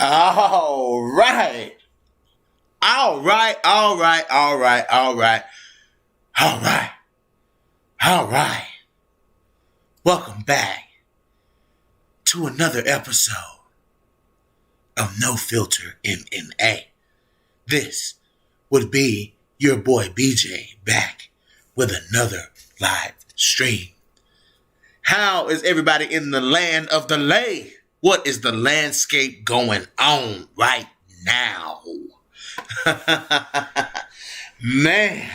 All right. All right. All right. All right. All right. All right. All right. Welcome back to another episode of No Filter MMA. This would be your boy BJ back with another live stream. How is everybody in the land of the lay? What is the landscape going on right now? Man,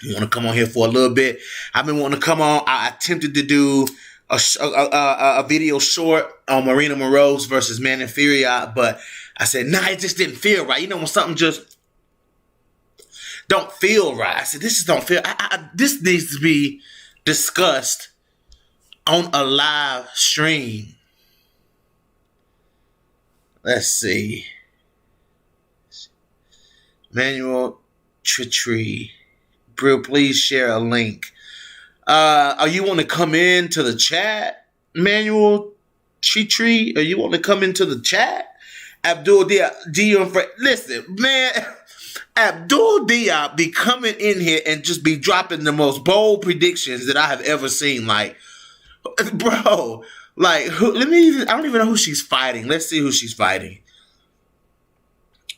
you want to come on here for a little bit? I've been wanting to come on. I attempted to do a video short on Marina Moroz versus Manon Fiorot, but I said, nah, it just didn't feel right. You know when something just don't feel right. I said, this just don't feel. This needs to be discussed on a live stream. Let's see. Manuel Chitri. Brill, please share a link. Are you want to come into the chat, Manuel Chitri? Are you want to come into the chat? Abdul Diop. Listen, man. Abdul Diop be coming in here and just be dropping the most bold predictions that I have ever seen. Like, bro, like, I don't even know who she's fighting. Let's see who she's fighting.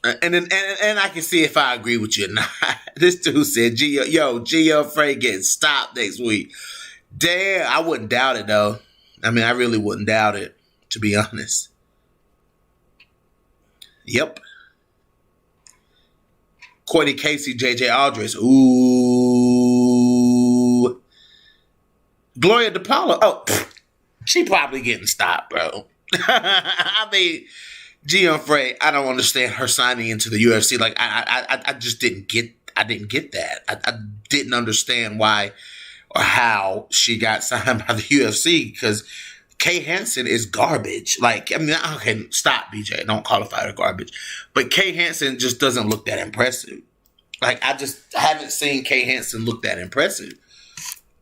And I can see if I agree with you or not. This dude said, Gia Frey getting stopped next week. Damn, I wouldn't doubt it, though. I mean, I really wouldn't doubt it, to be honest. Yep. Courtney Casey, JJ Aldris. Ooh. Gloria DePaula. Oh, she probably getting stopped, bro. I mean, Gia Frey, I don't understand her signing into the UFC. Like, I just didn't get that. I didn't understand why or how she got signed by the UFC because Kay Hansen is garbage. Like, I mean, okay, stop, BJ. Don't qualify her garbage. But Kay Hansen just doesn't look that impressive. Like, I just haven't seen Kay Hansen look that impressive.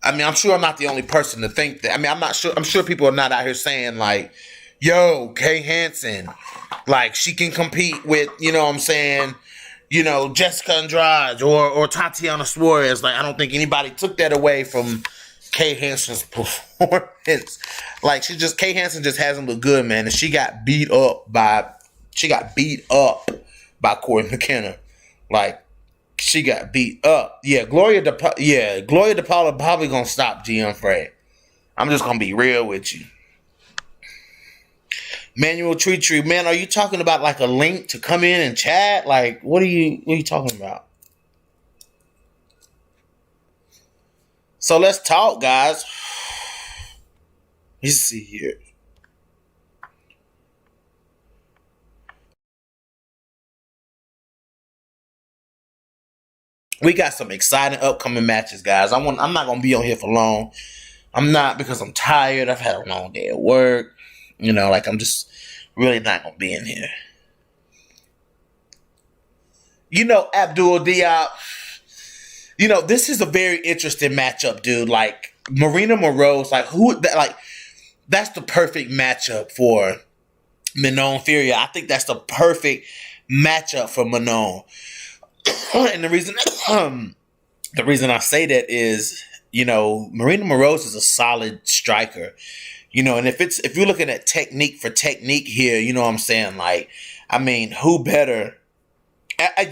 I mean, I'm sure I'm not the only person to think that. I mean, I'm sure people are not out here saying, like, yo, Kay Hansen, like, she can compete with, you know what I'm saying, you know, Jessica Andrade or Tatiana Suarez. Like, I don't think anybody took that away from Kay Hansen's performance. Like, Kay Hansen just hasn't looked good, man. And she got beat up by Corey McKenna. Like, she got beat up. Yeah, Gloria DePaula probably gonna stop Gia Frey. I'm just gonna be real with you. Manuel Tree, man, are you talking about like a link to come in and chat? Like, what are you talking about? So let's talk, guys. Let's see here. We got some exciting upcoming matches, guys. I'm not gonna be on here for long. I'm not because I'm tired. I've had a long day at work. You know, like I'm just really not gonna be in here. You know, Abdul Diop. You know, this is a very interesting matchup, dude. Like Marina Moroz, that's the perfect matchup for Manon Fiorot. I think that's the perfect matchup for Manon. And the reason I say that is, you know, Marina Moroz is a solid striker. You know, and if you're looking at technique for technique here, you know what I'm saying? Like, I mean, who better?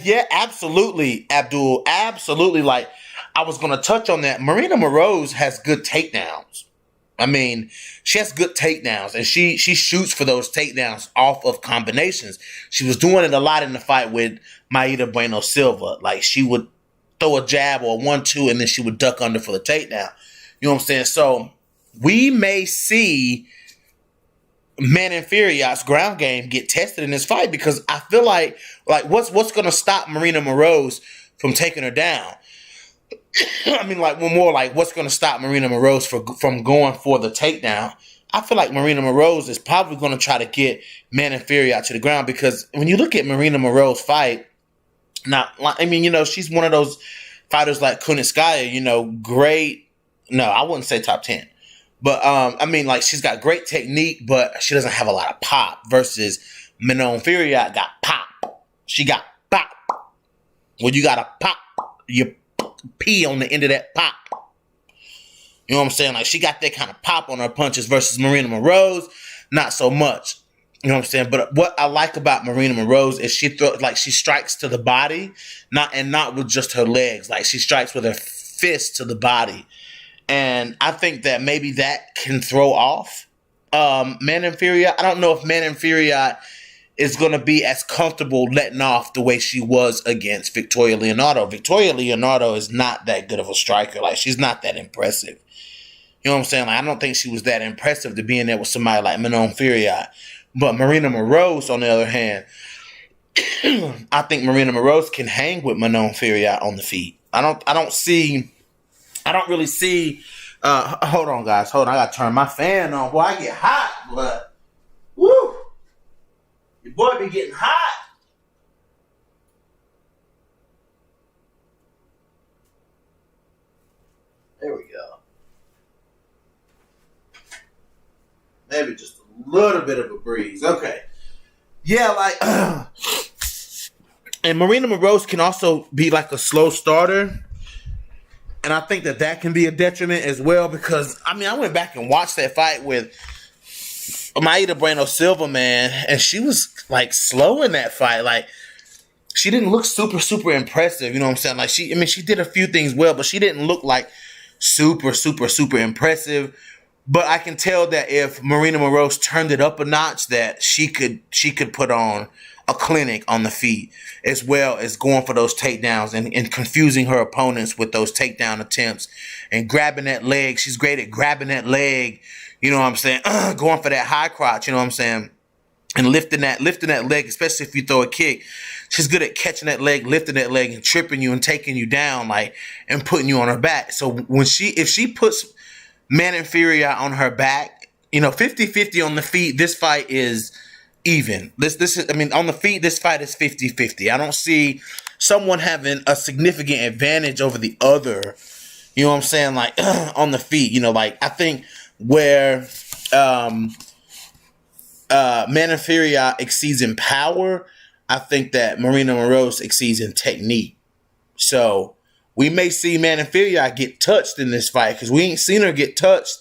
Yeah, absolutely, Abdul. Absolutely. Like, I was going to touch on that. Marina Moroz has good takedowns. I mean, she has good takedowns, and she shoots for those takedowns off of combinations. She was doing it a lot in the fight with Maida Bueno Silva. Like, she would throw a jab or a 1-2, and then she would duck under for the takedown. You know what I'm saying? So we may see Manon Fiorot's ground game get tested in this fight because I feel like what's going to stop Marina Moroz from taking her down? I mean, like, more like what's going to stop Marina Moroz from going for the takedown? I feel like Marina Moroz is probably going to try to get Manon Fiorot to the ground because when you look at Marina Moroz's fight, now, I mean, you know, she's one of those fighters like Kunitskaya, you know, great. No, I wouldn't say top 10. But, I mean, like, she's got great technique, but she doesn't have a lot of pop versus Manon Fiorot got pop. She got pop. When you got a pop, you pee on the end of that pop. You know what I'm saying? Like, she got that kind of pop on her punches versus Marina Moroz, not so much. You know what I'm saying? But what I like about Marina Moroz is she strikes to the body, not with just her legs. Like, she strikes with her fist to the body. And I think that maybe that can throw off Manon Fiorot. I don't know if Manon Fiorot is going to be as comfortable letting off the way she was against Victoria Leonardo. Victoria Leonardo is not that good of a striker. Like, she's not that impressive. You know what I'm saying? Like, I don't think she was that impressive to be in there with somebody like Manon Fiorot. But Marina Moroz, on the other hand, I think Marina Moroz can hang with Manon Fiorot on the feet. I don't really see. Hold on, guys. Hold on. I gotta turn my fan on. Boy, I get hot, but woo, your boy be getting hot. There we go. Maybe just a little bit of a breeze. Okay. Yeah, like, and Marina Moroz can also be like a slow starter. And I think that can be a detriment as well because, I went back and watched that fight with Maida Bueno Silva, man, and she was, like, slow in that fight. Like, she didn't look super, super impressive, you know what I'm saying? Like, she did a few things well, but she didn't look, like, super, super, super impressive. But I can tell that if Marina Moroz turned it up a notch, that she could put on a clinic on the feet, as well as going for those takedowns and confusing her opponents with those takedown attempts and grabbing that leg. She's great at grabbing that leg, you know what I'm saying? Going for that high crotch, you know what I'm saying? And lifting that leg, especially if you throw a kick. She's good at catching that leg, lifting that leg, and tripping you and taking you down, like, and putting you on her back. So if she puts Manon Fiorot on her back, 50-50 on the feet, this fight is even. This is, on the feet, this fight is 50-50. I don't see someone having a significant advantage over the other, you know what I'm saying, like, on the feet. Like, I think where Manon Fiorot exceeds in power, I think that Marina Moroz exceeds in technique. So we may see Manon Fiorot get touched in this fight because we ain't seen her get touched.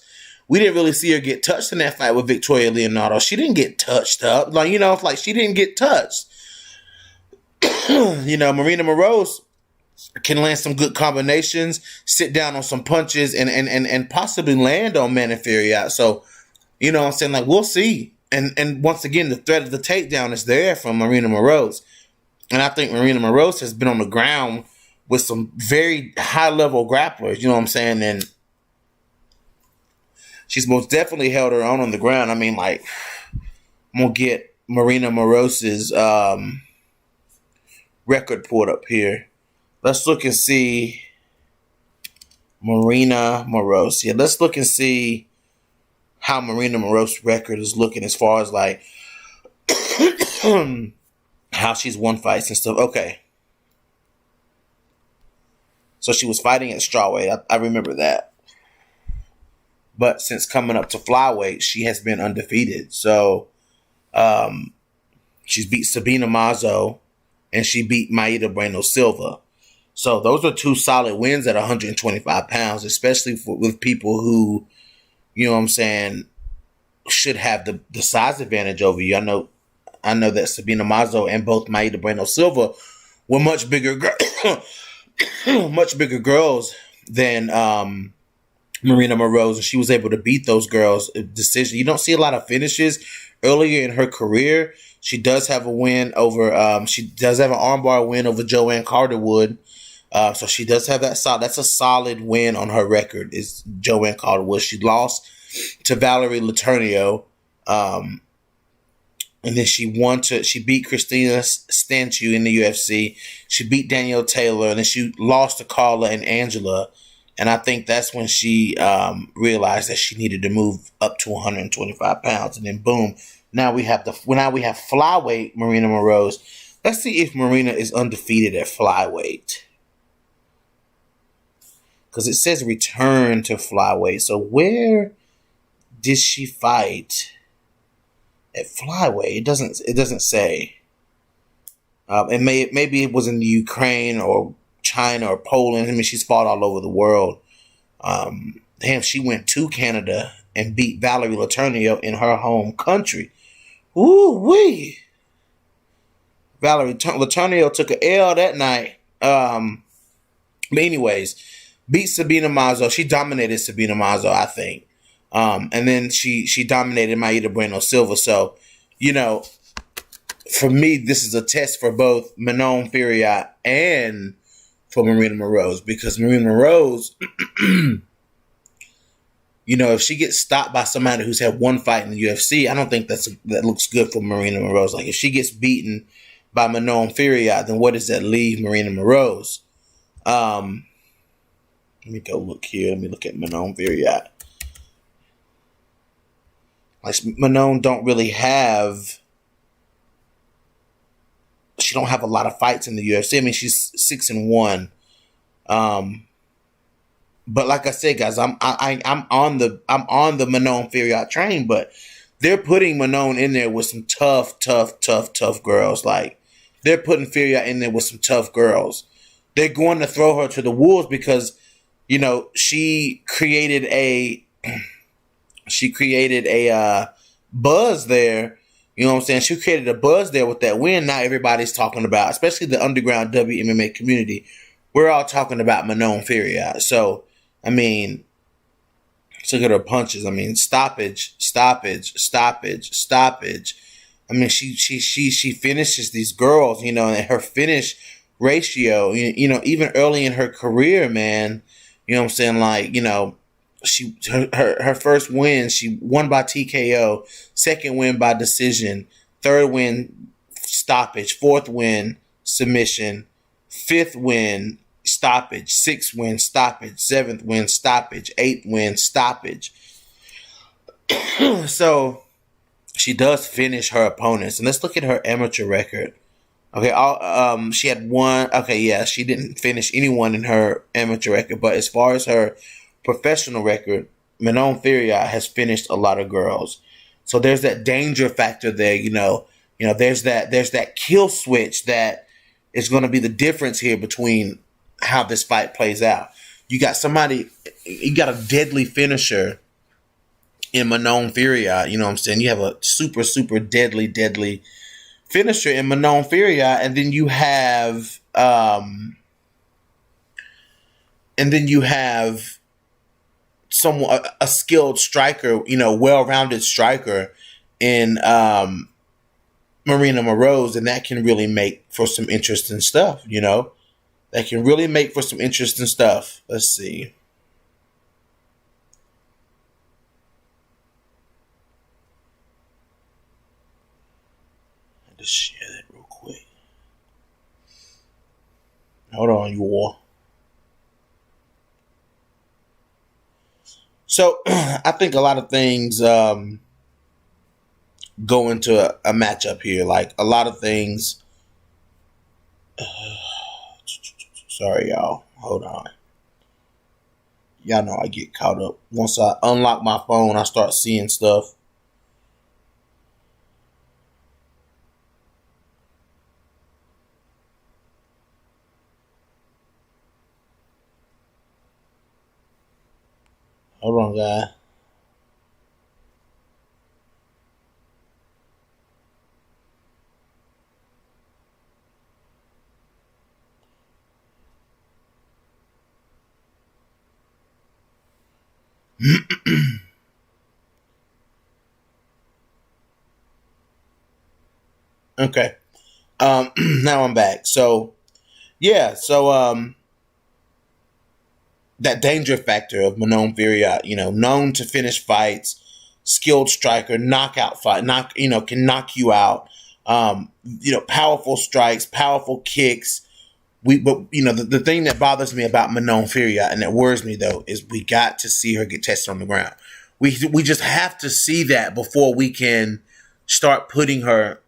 We didn't really see her get touched in that fight with Victoria Leonardo. She didn't get touched up. Like, it's like she didn't get touched. Marina Moroz can land some good combinations, sit down on some punches, and possibly land on Manon Fiorot. So, you know what I'm saying? Like, we'll see. And once again, the threat of the takedown is there from Marina Moroz. And I think Marina Moroz has been on the ground with some very high-level grapplers, you know what I'm saying? And she's most definitely held her own on the ground. I'm going to get Marina Moroz's record pulled up here. Let's look and see Marina Moroz. Yeah, let's look and see how Marina Moroz's record is looking as far as, like, how she's won fights and stuff. Okay. So she was fighting at strawweight. I remember that. But since coming up to flyweight, she has been undefeated. So she's beat Sabina Mazo and she beat Maida Bueno Silva. So those are two solid wins at 125 pounds, especially with people who, you know what I'm saying, should have the size advantage over you. I know that Sabina Mazo and both Maida Bueno Silva were much bigger girls than Marina Moroz, and she was able to beat those girls decision. You don't see a lot of finishes earlier in her career. She does have a win over. She does have an armbar win over Joanne Calderwood. So she does have that solid. That's a solid win on her record. Is Joanne Calderwood? She lost to Valerie Letourneau, and then she beat Christina Stanchu in the UFC. She beat Danielle Taylor, and then she lost to Carla and Angela. And I think that's when she realized that she needed to move up to 125 pounds. And then boom, now we have flyweight Marina Moroz. Let's see if Marina is undefeated at flyweight, because it says return to flyweight. So where did she fight at flyweight. It doesn't say. Maybe it was in the Ukraine or China or Poland. I mean, she's fought all over the world. Damn, she went to Canada and beat Valerie Letourneau in her home country. Ooh wee! Valerie Letourneau took an L that night. But anyways, beat Sabina Mazo. She dominated Sabina Mazo, I think. And then she dominated Maida Bueno Silva. So, you know, for me, this is a test for both Manon Fiorot and for Marina Moroz, because Marina Moroz, you know, if she gets stopped by somebody who's had one fight in the UFC, I don't think that looks good for Marina Moroz. Like, if she gets beaten by Manon Fiorot, then what does that leave Marina Moroz? Let me go look here. Let me look at Manon Fiorot. Like, Manon don't really have. She don't have a lot of fights in the UFC. I mean, she's 6-1. But like I said, guys, I'm on the Manon Fiorot train, but they're putting Manon in there with some tough girls. Like, they're putting Fiorot in there with some tough girls. They're going to throw her to the wolves because, you know, she created a buzz there. You know what I'm saying? She created a buzz there with that win. Now everybody's talking about, especially the underground WMMA community. We're all talking about Manon Fiorot. So, I mean, look at her punches. I mean, stoppage. I mean, she finishes these girls, you know, and her finish ratio, you know, even early in her career, man, you know what I'm saying? Like, you know, her first win, she won by TKO, second win by decision, third win stoppage, fourth win submission, fifth win stoppage, sixth win stoppage, seventh win stoppage, eighth win stoppage. So she does finish her opponents. And let's look at her amateur record. Okay, she had one. Okay, yeah, she didn't finish anyone in her amateur record, but as far as her professional record, Manon Fiorot has finished a lot of girls. So there's that danger factor there, you know, there's that kill switch that is going to be the difference here between how this fight plays out. You got a deadly finisher in Manon Fiorot, you know what I'm saying? You have a super deadly finisher in Manon Fiorot, and then you have a skilled striker, you know, well-rounded striker in Marina Moroz, and that can really make for some interesting stuff, you know. That can really make for some interesting stuff. Let's see. I'll just share that real quick. Hold on, you all. So I think a lot of things go into a matchup here. Like, a lot of things. Sorry, y'all. Hold on. Y'all know I get caught up. Once I unlock my phone, I start seeing stuff. Hold on, guy. Okay. Now I'm back. So, yeah. So, that danger factor of Manon Fiorot, you know, known to finish fights, skilled striker, knockout fight, can knock you out. You know, powerful strikes, powerful kicks. But you know, the thing that bothers me about Manon Fiorot, and that worries me though, is we got to see her get tested on the ground. We just have to see that before we can start putting her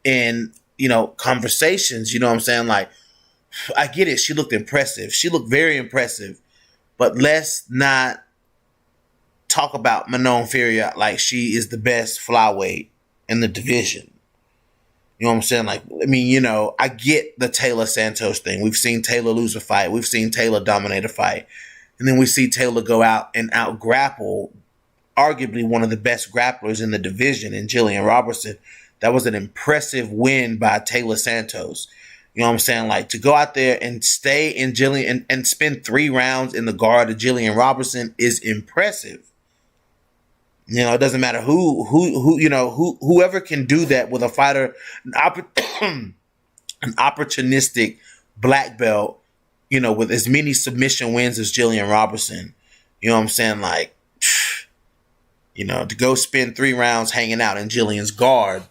in, you know, conversations. You know what I'm saying? Like, I get it. She looked impressive. She looked very impressive. But let's not talk about Manon Fiorot like she is the best flyweight in the division. You know what I'm saying? Like, I mean, I get the Taylor Santos thing. We've seen Taylor lose a fight. We've seen Taylor dominate a fight. And then we see Taylor go out and out grapple arguably one of the best grapplers in the division in Jillian Robertson. That was an impressive win by Taylor Santos. You know what I'm saying? Like, to go out there and stay in Jillian and spend 3 rounds in the guard of Jillian Robertson is impressive. It doesn't matter whoever can do that with a fighter, an opportunistic black belt, with as many submission wins as Jillian Robertson. You know what I'm saying? Like, to go spend 3 rounds hanging out in Jillian's guard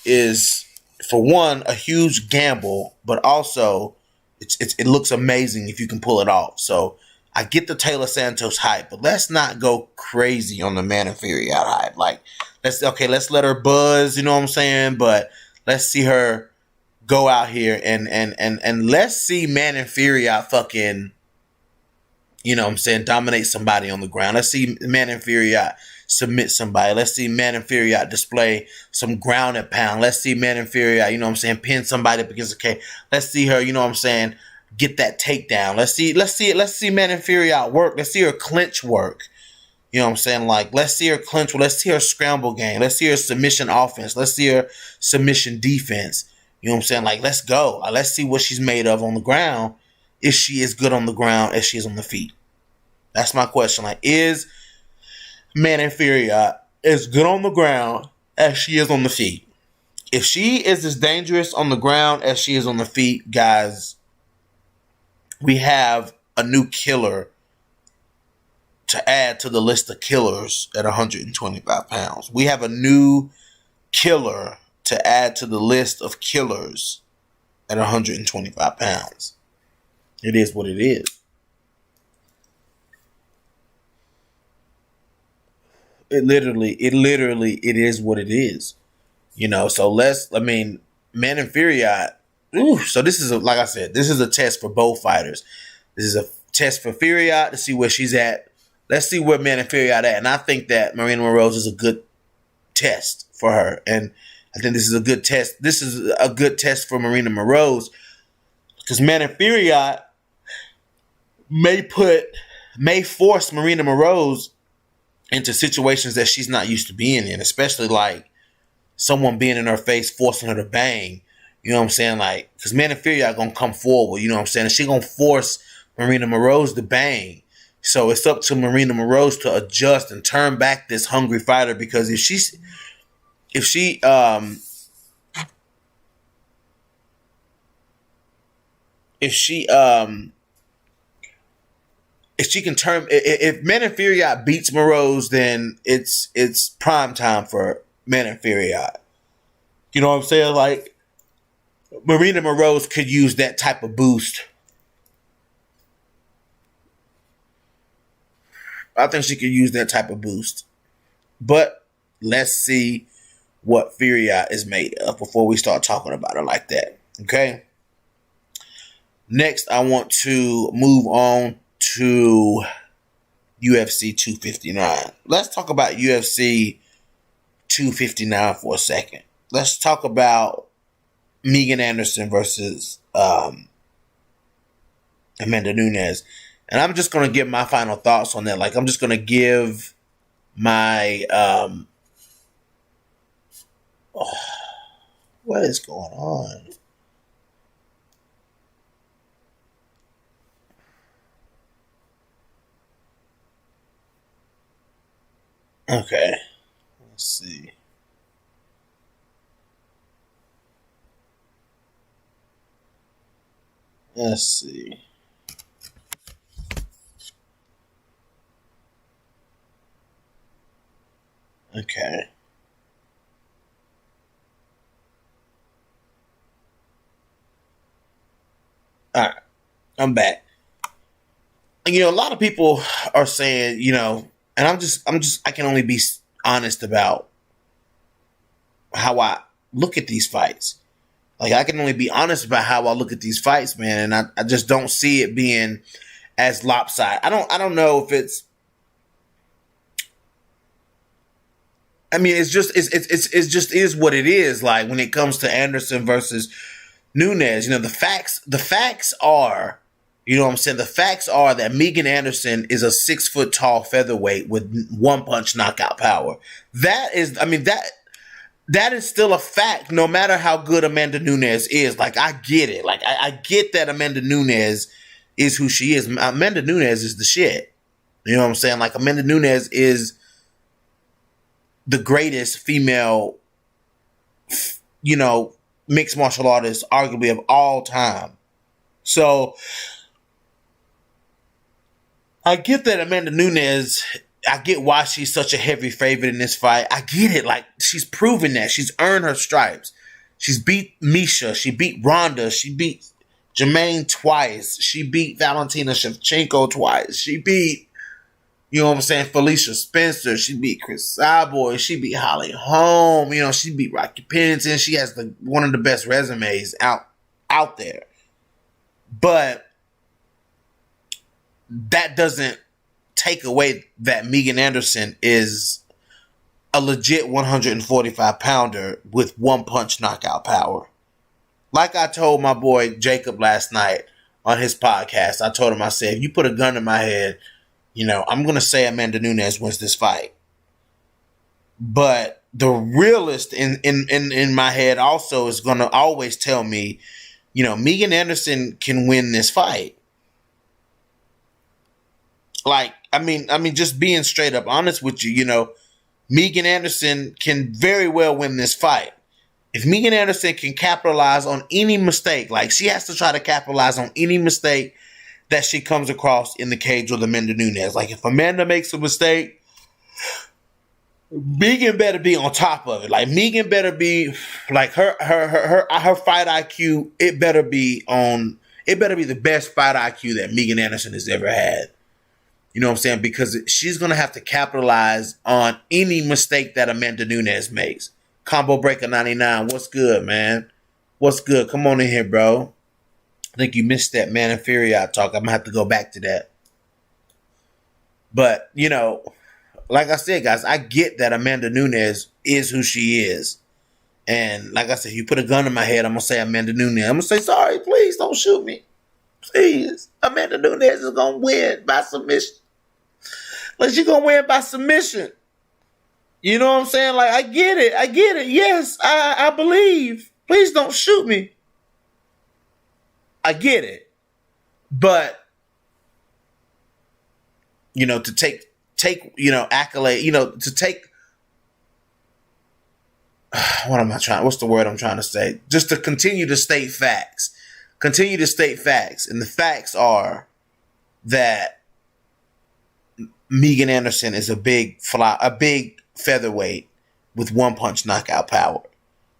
is, for one, a huge gamble, but also it looks amazing if you can pull it off. So I get the Taylor Santos hype, but let's not go crazy on the Manon Fiorot hype. Like, let's let her buzz, you know what I'm saying? But let's see her go out here and let's see Manon Fiorot fucking, dominate somebody on the ground. Let's see Manon Fiorot submit somebody. Let's see Manon Fiorot display some ground and pound. Let's see Manon Fiorot, pin somebody up against a cage. Let's see her, get that takedown. Let's see Manon Fiorot work. Let's see her clinch work. You know what I'm saying? Like, let's see her clinch. Let's see her scramble game. Let's see her submission offense. Let's see her submission defense. You know what I'm saying? Like, let's go. Let's see what she's made of on the ground. Is she as good on the ground as she is on the feet? That's my question. Like, is Manon Fiorot as good on the ground as she is on the feet? If she is as dangerous on the ground as she is on the feet, guys, we have a new killer to add to the list of killers at 125 pounds. We have a new killer to add to the list of killers at 125 pounds. It is what it is. It is what it is. So Manon Fiorot. So this is like I said, this is a test for both fighters. This is a test for Fiorot to see where she's at. Let's see where Manon Fiorot at. And I think that Marina Moroz is a good test for her. And I think this is a good test. This is a good test for Marina Moroz, because Manon Fiorot may force Marina Moroz into situations that she's not used to being in, especially like someone being in her face, forcing her to bang. You know what I'm saying? Like, because Manon Fiorot gonna come forward, you know what I'm saying? And she gonna force Marina Moroz to bang. So it's up to Marina Moroz to adjust and turn back this hungry fighter, because if she if Manon Fiorot beats Moroz, then it's prime time for Manon Fiorot. You know what I'm saying? Like, Marina Moroz could use that type of boost. I think she could use that type of boost. But let's see what Fiorot is made of before we start talking about her like that. Okay? Next, I want to move on to UFC 259. Let's talk about UFC 259 for a second. Let's talk about Megan Anderson versus Amanda Nunes. And I'm just going to give my final thoughts on that. Like, I'm just going to give my what is going on? Okay. Let's see. Let's see. Okay. All right. I'm back. And, a lot of people are saying, and I can only be honest about how I look at these fights. Like, I can only be honest about how I look at these fights, man. And I just don't see it being as lopsided. I don't know if it's, I mean, it's just is what it is. Like when it comes to Anderson versus Nunes, the facts are, what I'm saying? The facts are that Megan Anderson is a 6 foot tall featherweight with one punch knockout power. That is still a fact, no matter how good Amanda Nunes is. Like, I get it. Like, I get that Amanda Nunes is who she is. Amanda Nunes is the shit. You know what I'm saying? Like, Amanda Nunes is the greatest female, mixed martial artist, arguably, of all time. So, I get that Amanda Nunes, I get why she's such a heavy favorite in this fight. I get it. Like, she's proven that. She's earned her stripes. She's beat Misha. She beat Ronda. She beat Jermaine twice. She beat Valentina Shevchenko twice. She beat, Felicia Spencer. She beat Chris Cyborg. She beat Holly Holm. She beat Rocky Pennington. She has one of the best resumes out there. But that doesn't take away that Megan Anderson is a legit 145-pounder with one punch knockout power. Like I told my boy Jacob last night on his podcast, I told him, I said, if you put a gun in my head, I'm going to say Amanda Nunes wins this fight. But the realist in my head also is going to always tell me, Megan Anderson can win this fight. Like, I mean, just being straight up honest with you, Megan Anderson can very well win this fight. If Megan Anderson can capitalize on any mistake, like she has to try to capitalize on any mistake that she comes across in the cage with Amanda Nunes. Like, if Amanda makes a mistake, Megan better be on top of it. Like, Megan better be like her fight IQ. It better be the best fight IQ that Megan Anderson has ever had. You know what I'm saying? Because she's going to have to capitalize on any mistake that Amanda Nunes makes. Combo Breaker 99, what's good, man? What's good? Come on in here, bro. I think you missed that Man Inferior talk. I'm going to have to go back to that. But, like I said, guys, I get that Amanda Nunes is who she is. And like I said, you put a gun in my head, I'm going to say Amanda Nunes. I'm going to say, sorry, please don't shoot me. Please. Amanda Nunes is going to win by submission. Like, she's going to win by submission. You know what I'm saying? Like, I get it. Yes, I believe. Please don't shoot me. I get it. But, to take accolade, to take, what's the word I'm trying to say? Just to continue to state facts. And the facts are that Megan Anderson is a big featherweight with one punch knockout power.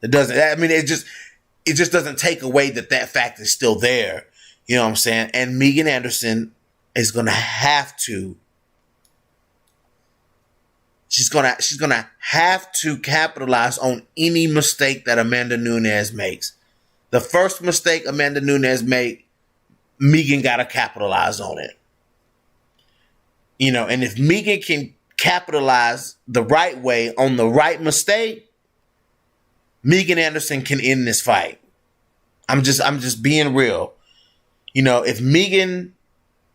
It just doesn't take away that fact is still there. You know what I'm saying? And Megan Anderson is going to have to, she's going to have to capitalize on any mistake that Amanda Nunes makes. The first mistake Amanda Nunes made, Megan got to capitalize on it. And if Megan can capitalize the right way on the right mistake, Megan Anderson can end this fight. I'm just being real. If Megan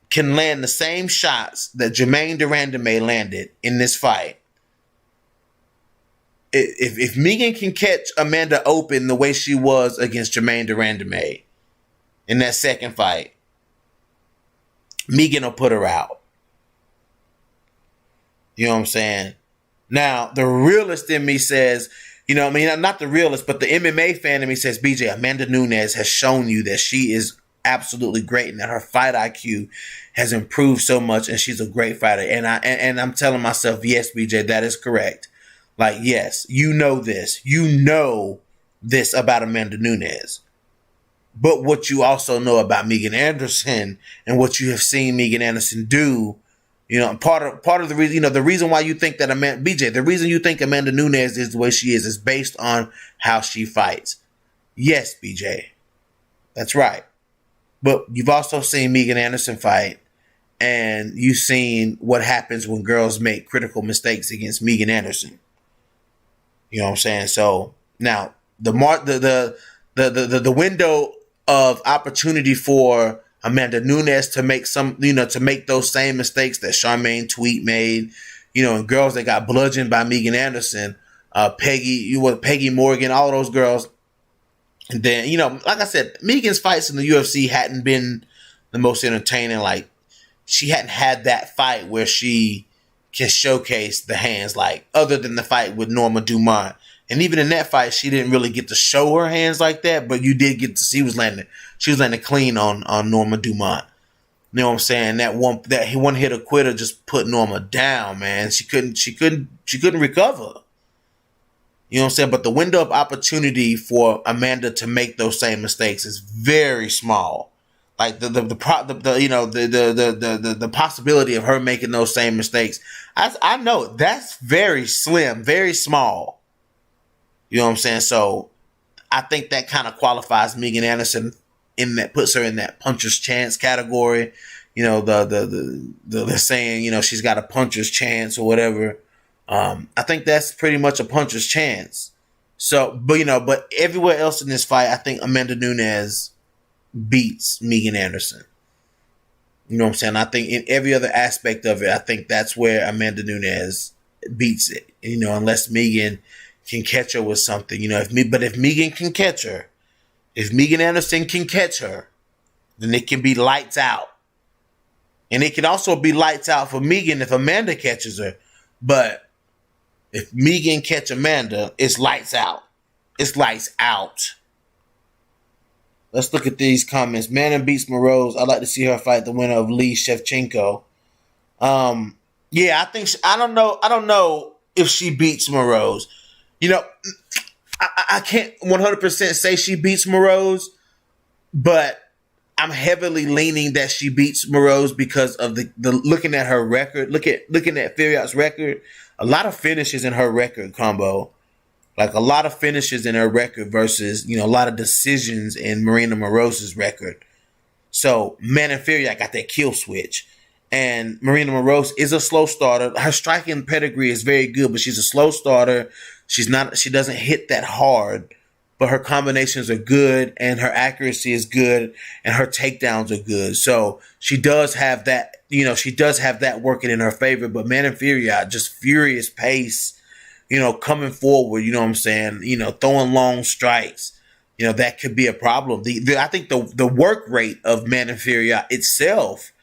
can land the same shots that Germaine de Randamie landed in this fight, if Megan can catch Amanda open the way she was against Germaine de Randamie in that second fight, Megan will put her out. You know what I'm saying? Now, the realist in me says, not the realist, but the MMA fan in me says, BJ, Amanda Nunes has shown you that she is absolutely great and that her fight IQ has improved so much and she's a great fighter. And I'm telling myself, yes, BJ, that is correct. Like, yes, this. You know this about Amanda Nunes. But what you also know about Megan Anderson and what you have seen Megan Anderson do, part of the reason, the reason why you think that the reason you think Amanda Nunes is the way she is based on how she fights. Yes, BJ. That's right. But you've also seen Megan Anderson fight, and you've seen what happens when girls make critical mistakes against Megan Anderson. You know what I'm saying? So now the window of opportunity for Amanda Nunes to make to make those same mistakes that Charmaine Tweet made, and girls that got bludgeoned by Megan Anderson, Peggy Morgan, all those girls. And then, like I said, Megan's fights in the UFC hadn't been the most entertaining. Like, she hadn't had that fight where she can showcase the hands, like, other than the fight with Norma Dumont. And even in that fight, she didn't really get to show her hands like that, but you did get to see she was landing clean on Norma Dumont. You know what I'm saying? That one hitter quitter just put Norma down, man. She couldn't recover. You know what I'm saying? But the window of opportunity for Amanda to make those same mistakes is very small. Like the possibility of her making those same mistakes, I know that's very slim, very small. You know what I'm saying? So I think that kind of qualifies Megan Anderson puts her in that puncher's chance category. The saying, she's got a puncher's chance or whatever. I think that's pretty much a puncher's chance. So, but everywhere else in this fight, I think Amanda Nunes beats Megan Anderson. You know what I'm saying? I think in every other aspect of it, I think that's where Amanda Nunes beats it. Unless Megan can catch her with something. If Megan can catch her, if Megan Anderson can catch her, then it can be lights out. And it can also be lights out for Megan if Amanda catches her. But if Megan catch Amanda, it's lights out. It's lights out. Let's look at these comments. Manon beats Moroz. I'd like to see her fight the winner of Lee Shevchenko. Yeah, I don't know if she beats Moroz. I can't 100% say she beats Moroz, but I'm heavily leaning that she beats Moroz because of the looking at her record. Looking at Furiat's record. A lot of finishes in her record combo. Like a lot of finishes in her record versus, a lot of decisions in Marina Moroz's record. So Manon Furiat got that kill switch. And Marina Moroz is a slow starter. Her striking pedigree is very good, but she's a slow starter. She doesn't hit that hard, but her combinations are good and her accuracy is good and her takedowns are good. So she does have that, working in her favor, but Manon Furiat, just furious pace, coming forward, you know what I'm saying? Throwing long strikes, that could be a problem. I think the work rate of Manon Furiat itself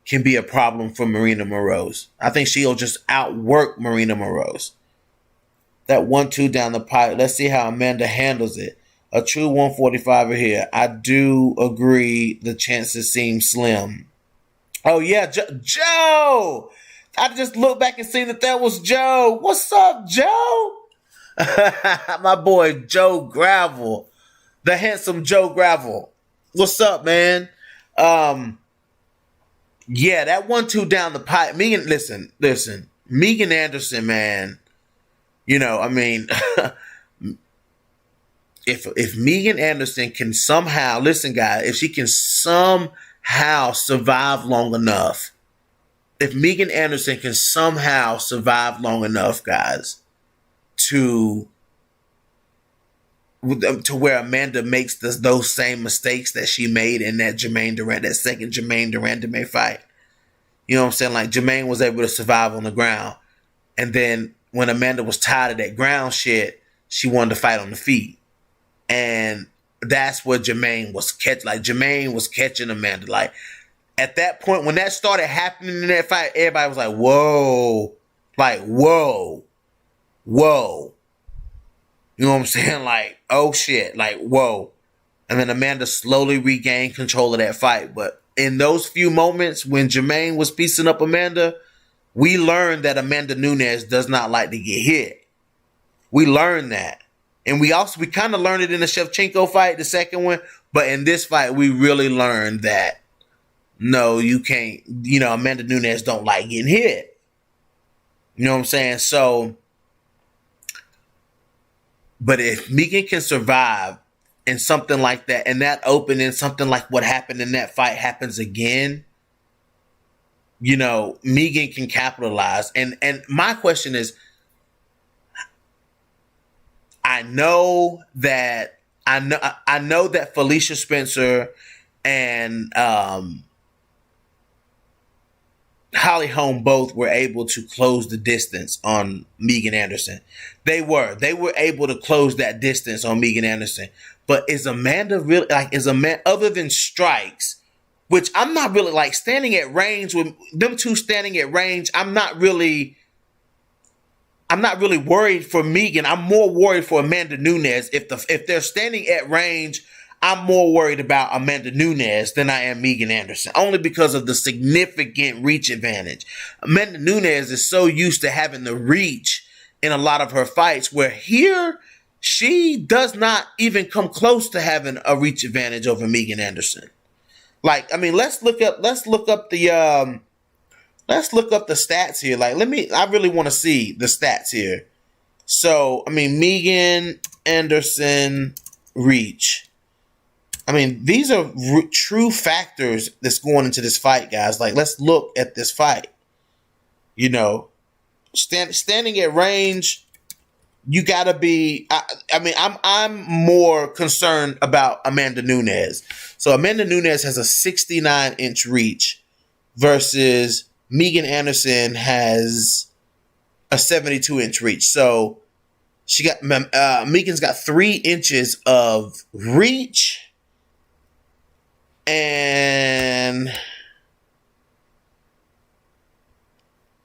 can be a problem for Marina Moroz. I think she'll just outwork Marina Moroz. That 1-2 down the pipe. Let's see how Amanda handles it. A true 145er here. I do agree the chances seem slim. Oh, yeah, Joe! I just looked back and seen that was Joe. What's up, Joe? My boy, Joe Gravel. The handsome Joe Gravel. What's up, man? Yeah, that 1-2 down the pipe. Megan, listen. Megan Anderson, man. If Megan Anderson can somehow, listen, guys, if she can somehow survive long enough, guys, to where Amanda makes those same mistakes that she made in that second Jermaine Durandame fight. You know what I'm saying? Like, Jermaine was able to survive on the ground. And then when Amanda was tired of that ground shit, she wanted to fight on the feet. And that's where Jermaine was catching Amanda. Like, at that point, when that started happening in that fight, everybody was like, whoa. Like, whoa. Whoa. You know what I'm saying? Like, oh shit. Like, whoa. And then Amanda slowly regained control of that fight. But in those few moments when Jermaine was piecing up Amanda, we learned that Amanda Nunes does not like to get hit. We learned that. And we kind of learned it in the Shevchenko fight, the second one. But in this fight, we really learned that, no, you can't, Amanda Nunes don't like getting hit. You know what I'm saying? So, but if Megan can survive in something like that, and that opening, something like what happened in that fight happens again, Megan can capitalize. And my question is, I know that I know that Felicia Spencer and Holly Holm both were able to close the distance on Megan Anderson. They were able to close that distance on Megan Anderson. But is Amanda really like is Amanda other than strikes, which I'm not really like standing at range with them two standing at range, I'm not really worried for Megan. I'm more worried for Amanda Nunes. If they're standing at range, I'm more worried about Amanda Nunes than I am Megan Anderson, only because of the significant reach advantage. Amanda Nunes is so used to having the reach in a lot of her fights, where here she does not even come close to having a reach advantage over Megan Anderson. Like, I mean, let's look up the stats here. Like, I really want to see the stats here. So, I mean, Megan Anderson reach. I mean, these are true factors that's going into this fight, guys. Like, let's look at this fight. You know, standing at range, you gotta be. I'm more concerned about Amanda Nunes. So Amanda Nunes has a 69-inch reach versus Megan Anderson has a 72-inch reach. So Megan's got 3 inches of reach. And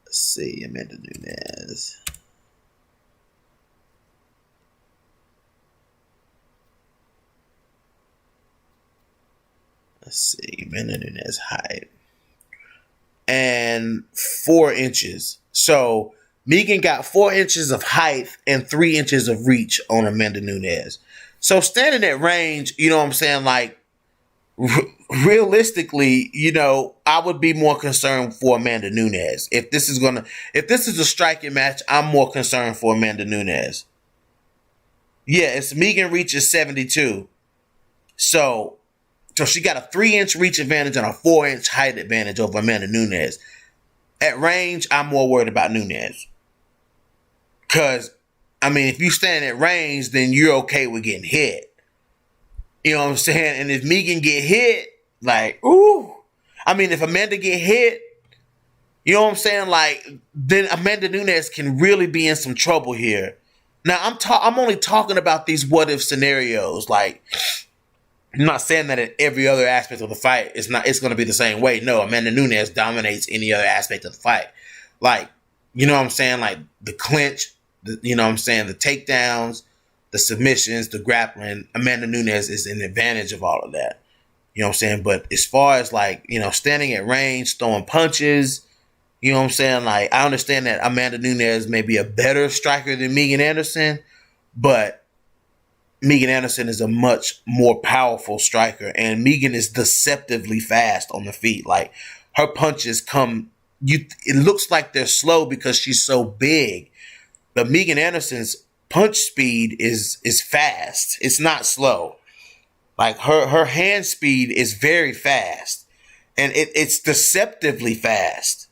let's see, Amanda Nunes. Let's see, Amanda Nunes height. And 4 inches. So Megan got 4 inches of height and 3 inches of reach on Amanda Nunes. So standing at range, you know what I'm saying, like, realistically, you know, I would be more concerned for Amanda Nunes. If this is a striking match, I'm more concerned for Amanda Nunes. Yeah, it's Megan reach is 72. So she got a 3-inch reach advantage and a 4-inch height advantage over Amanda Nunes. At range, I'm more worried about Nunes. Because, I mean, if you stand at range, then you're okay with getting hit. You know what I'm saying? And if Megan get hit, like, ooh. I mean, if Amanda get hit, you know what I'm saying? Like, then Amanda Nunes can really be in some trouble here. Now, I'm only talking about these what-if scenarios. Like, I'm not saying that in every other aspect of the fight, it's going to be the same way. No, Amanda Nunes dominates any other aspect of the fight. Like, you know what I'm saying? Like, the clinch, you know what I'm saying? The takedowns, the submissions, the grappling, Amanda Nunes is an advantage of all of that. You know what I'm saying? But as far as, like, you know, standing at range, throwing punches, you know what I'm saying? Like, I understand that Amanda Nunes may be a better striker than Megan Anderson, but Megan Anderson is a much more powerful striker, and Megan is deceptively fast on the feet. Like, her punches it looks like they're slow because she's so big, but Megan Anderson's punch speed is fast. It's not slow. Like, her hand speed is very fast, and it's deceptively fast.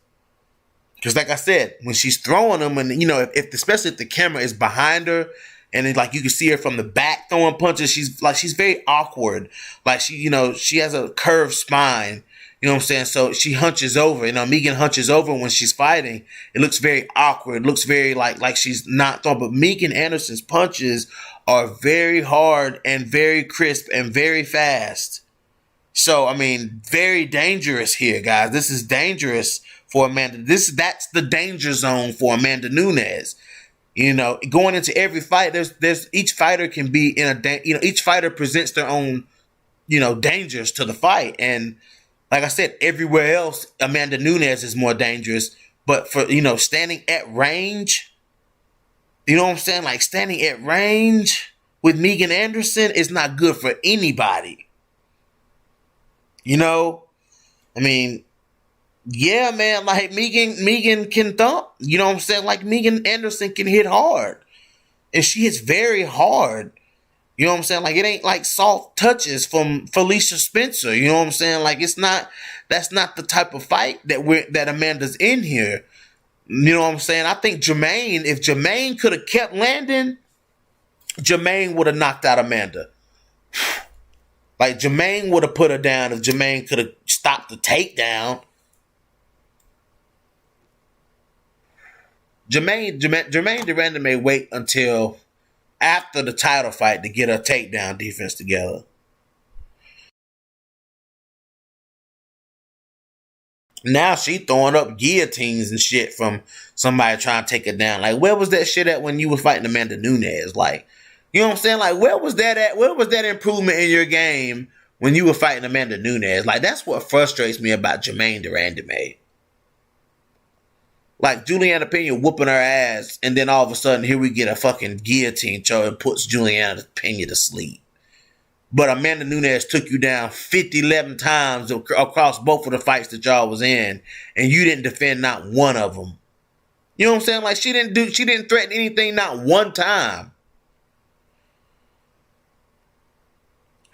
Because, like I said, when she's throwing them, and you know, especially if the camera is behind her, and then, like, you can see her from the back throwing punches, she's very awkward. Like, she has a curved spine. You know what I'm saying? So she hunches over. You know, Megan hunches over when she's fighting. It looks very awkward. It looks very like she's not throwing. But Megan Anderson's punches are very hard and very crisp and very fast. So, I mean, very dangerous here, guys. This is dangerous for Amanda. That's the danger zone for Amanda Nunes. You know, going into every fight, there's each fighter can be each fighter presents their own, you know, dangers to the fight. And like I said, everywhere else, Amanda Nunes is more dangerous. But for, you know, standing at range, you know what I'm saying? Like, standing at range with Megan Anderson is not good for anybody. You know? I mean, yeah, man, like, Megan can thump. You know what I'm saying? Like, Megan Anderson can hit hard. And she hits very hard. You know what I'm saying? Like, it ain't like soft touches from Felicia Spencer. You know what I'm saying? Like, that's not the type of fight that Amanda's in here. You know what I'm saying? I think if Jermaine could have kept landing, Jermaine would have knocked out Amanda. Like, Jermaine would have put her down if Jermaine could have stopped the takedown. Jermaine Durandam may wait until after the title fight to get her takedown defense together. Now she throwing up guillotines and shit from somebody trying to take her down. Like, where was that shit at when you were fighting Amanda Nunes? Like, you know what I'm saying? Like, where was that at? Where was that improvement in your game when you were fighting Amanda Nunes? Like, that's what frustrates me about Jermaine Durandam. Like, Juliana Pena whooping her ass, and then all of a sudden, here we get a fucking guillotine show and puts Juliana Pena to sleep. But Amanda Nunes took you down 11 times across both of the fights that y'all was in, and you didn't defend not one of them. You know what I'm saying? Like, she didn't threaten anything not one time.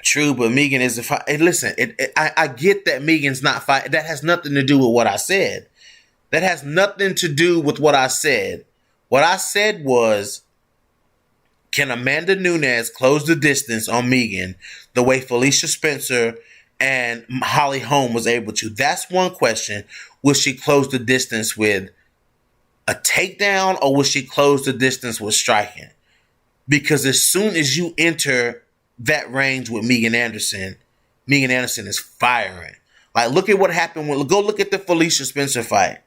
True, but Megan is a fight. Hey, listen, I get that Megan's not fight. That has nothing to do with what I said. That has nothing to do with what I said. What I said was, can Amanda Nunes close the distance on Megan the way Felicia Spencer and Holly Holm was able to? That's one question. Will she close the distance with a takedown, or will she close the distance with striking? Because as soon as you enter that range with Megan Anderson is firing. Like, look at what happened go look at the Felicia Spencer fight.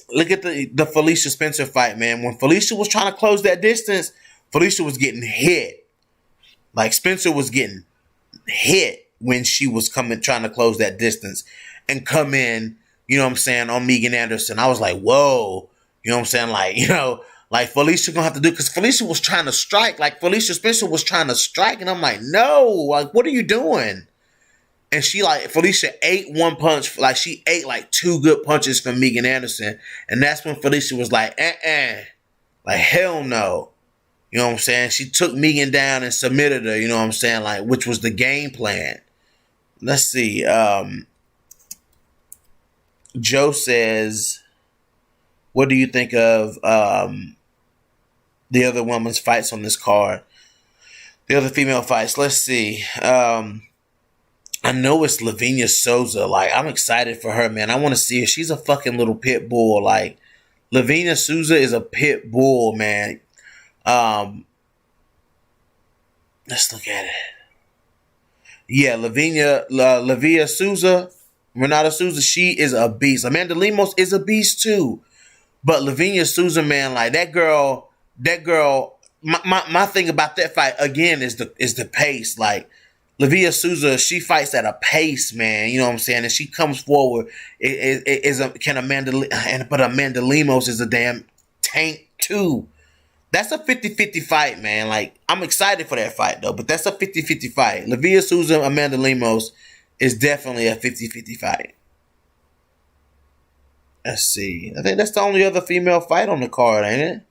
Look at the Felicia Spencer fight, man. When Felicia was trying to close that distance, Felicia was getting hit. Like, Spencer was getting hit when she was trying to close that distance and come in, you know what I'm saying, on Megan Anderson. I was like, whoa. You know what I'm saying? Like, you know, like, Felicia gonna have to do, because Felicia was trying to strike. Like, Felicia Spencer was trying to strike, and I'm like, no. Like, what are you doing? And Felicia ate one punch. Like, she ate like two good punches from Megan Anderson. And that's when Felicia was like, like, hell no. You know what I'm saying? She took Megan down and submitted her, you know what I'm saying? Like, which was the game plan. Let's see. Joe says, what do you think of the other women's fights on this card? The other female fights. Let's see. I know it's Lavinia Souza. Like, I'm excited for her, man. I want to see her. She's a fucking little pit bull. Like, Lavinia Souza is a pit bull, man. Let's look at it. Yeah, Lavia Souza, Renata Souza, she is a beast. Amanda Lemos is a beast too. But Lavinia Souza, man, like, that girl, my thing about that fight, again, is the pace. Like, Lavia Souza, she fights at a pace, man. You know what I'm saying? And she comes forward. But Amanda Lemos is a damn tank too. That's a 50-50 fight, man. Like, I'm excited for that fight, though. But that's a 50-50 fight. Lavia Souza, Amanda Lemos is definitely a 50-50 fight. Let's see. I think that's the only other female fight on the card, ain't it?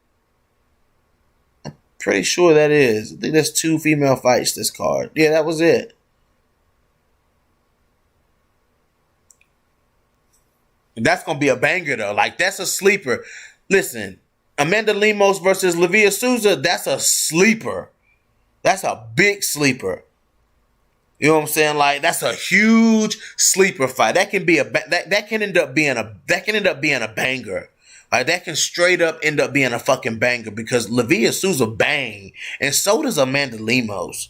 I'm pretty sure that is. I think there's 2 female fights this card. Yeah, that was it. That's going to be a banger, though. Like, that's a sleeper. Listen, Amanda Lemos versus Lavia Souza, that's a sleeper. That's a big sleeper. You know what I'm saying? Like, that's a huge sleeper fight. That can be that can end up being a banger. Like, that can straight up end up being a fucking banger, because Lavia Souza bang, and so does Amanda Lemos.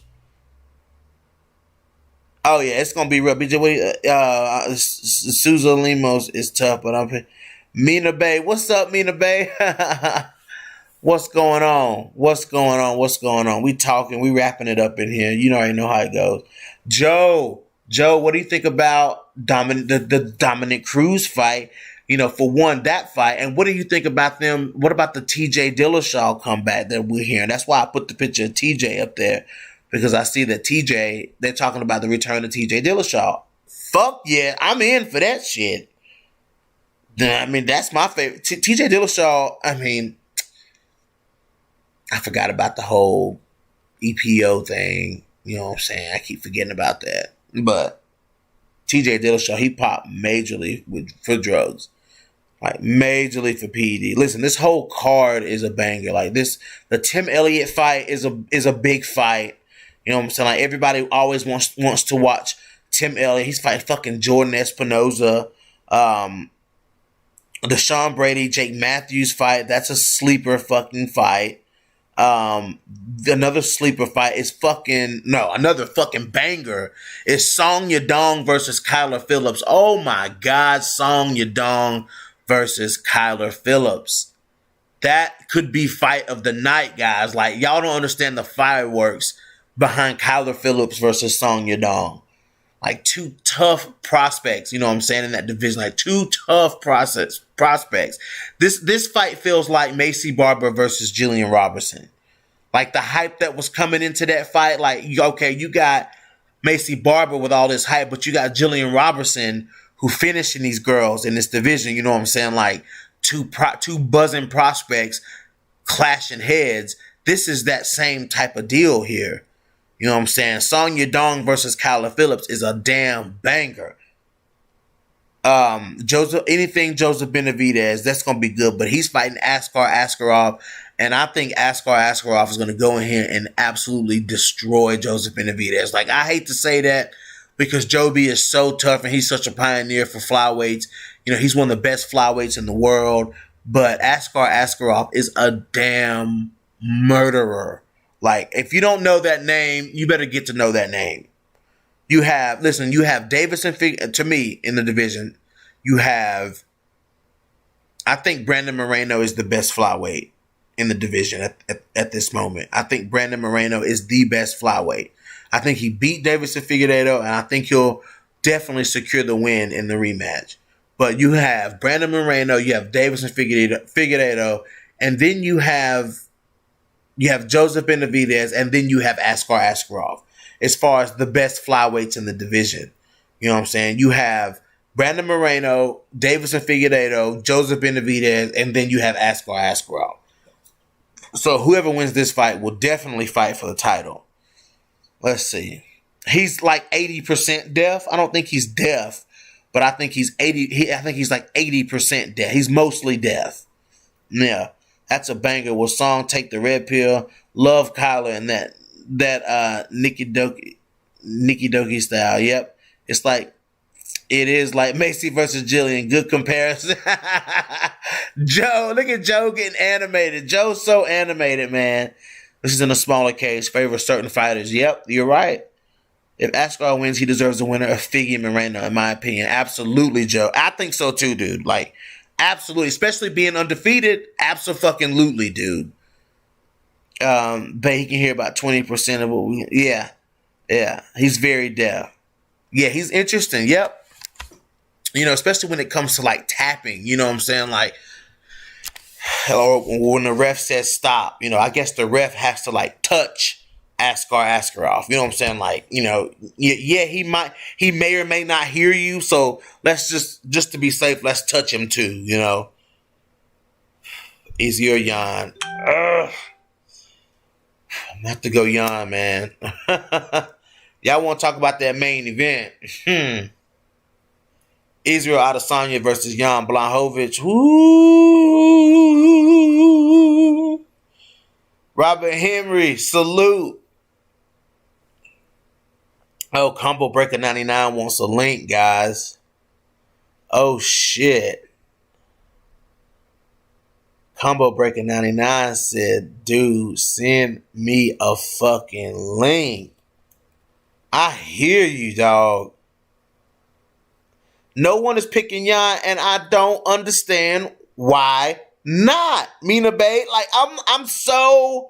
Oh yeah, it's gonna be real. BJ, Souza Lemos is tough, but Mina Bay. What's up, Mina Bay? What's going on? What's going on? We talking, we wrapping it up in here. You already know how it goes. Joe, what do you think about the Dominic Cruz fight? You know, for one, that fight. And what do you think about them? What about the TJ Dillashaw comeback that we're hearing? That's why I put the picture of TJ up there, because I see that they're talking about the return of TJ Dillashaw. Fuck yeah, I'm in for that shit. I mean, that's my favorite. TJ Dillashaw, I mean, I forgot about the whole EPO thing. You know what I'm saying? I keep forgetting about that. But TJ Dillashaw, he popped majorly for drugs. Like majorly for PED. Listen, this whole card is a banger. Like this, the Tim Elliott fight is a big fight. You know what I'm saying? Like everybody always wants to watch Tim Elliott. He's fighting fucking Jordan Espinoza. The Sean Brady Jake Matthews fight. That's a sleeper fucking fight. Another sleeper fight is another fucking banger is Song Yadong versus Kyler Phillips. Oh my God, Song Yadong versus Kyler Phillips. That could be fight of the night, guys. Like, y'all don't understand the fireworks behind Kyler Phillips versus Song Yadong. Like, two tough prospects, you know what I'm saying, in that division. Like, two tough prospects. This fight feels like Macy Barber versus Jillian Robertson. Like, the hype that was coming into that fight, like, okay, you got Macy Barber with all this hype, but you got Jillian Robertson who finishing these girls in this division, you know what I'm saying? Like, two buzzing prospects clashing heads. This is that same type of deal here. You know what I'm saying? Song Yadong versus Kyler Phillips is a damn banger. Joseph Benavidez, that's gonna be good, but he's fighting Askar Askarov, and I think Askar Askarov is gonna go in here and absolutely destroy Joseph Benavidez. Like, I hate to say that because Joby is so tough and he's such a pioneer for flyweights. You know, he's one of the best flyweights in the world, but Askar Askarov is a damn murderer. Like, if you don't know that name, you better get to know that name. You have Davison, to me, in the division. You have, I think Brandon Moreno is the best flyweight in the division at this moment. I think Brandon Moreno is the best flyweight. I think he beat Davison Figueiredo, and I think he'll definitely secure the win in the rematch. But you have Brandon Moreno, you have Davison Figueiredo, and then you have Joseph Benavidez, and then you have Askar Askarov as far as the best flyweights in the division. You know what I'm saying? You have Brandon Moreno, Davison Figueiredo, Joseph Benavidez, and then you have Askar Askarov. So whoever wins this fight will definitely fight for the title. Let's see. He's like 80% deaf. I don't think he's deaf, but I think he's like 80% deaf. He's mostly deaf. Yeah. That's a banger. Will Song take the red pill? Love Kyler and that Nikki Doki style. Yep. It is like Macy versus Jillian. Good comparison. Joe, look at Joe getting animated. Joe's so animated, man. This is in a smaller cage. Favor certain fighters. Yep, you're right. If Askar wins, he deserves the winner of Figgy Moreno, in my opinion. Absolutely, Joe. I think so too, dude. Like, absolutely. Especially being undefeated. Absolutely, dude. But he can hear about 20% of what we... Yeah. Yeah. He's very deaf. Yeah, he's interesting. Yep. You know, especially when it comes to, like, tapping. You know what I'm saying? Like, or when the ref says stop, you know, I guess the ref has to, like, touch Askar Askarov. You know what I'm saying? Like, you know, yeah, he may or may not hear you. So let's just to be safe, let's touch him too, you know. Easy or Jan. I'm gonna have to go Jan, man. Y'all want to talk about that main event? Israel Adesanya versus Jan Blachowicz. Woo! Robert Henry, salute. Oh, Combo Breaker 99 wants a link, guys. Oh, shit. Combo Breaker 99 said, dude, send me a fucking link. I hear you, dog. No one is picking Jan, and I don't understand why not. Mina Bay, like, I'm so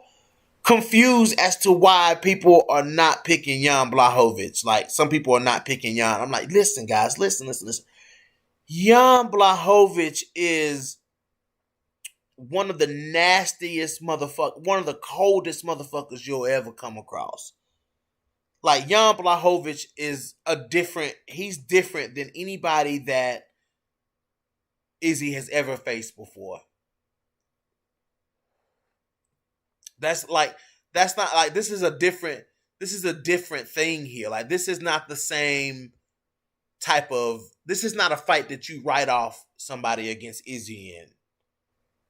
confused as to why people are not picking Jan Blachowicz. Like, some people are not picking Jan. I'm like, listen, guys, listen. Jan Blachowicz is one of the nastiest motherfuckers, one of the coldest motherfuckers you'll ever come across. Like, Jan Blachowicz is he's different than anybody that Izzy has ever faced before. This is a different thing here. Like, this is not the same type of this is not a fight that you write off somebody against Izzy in.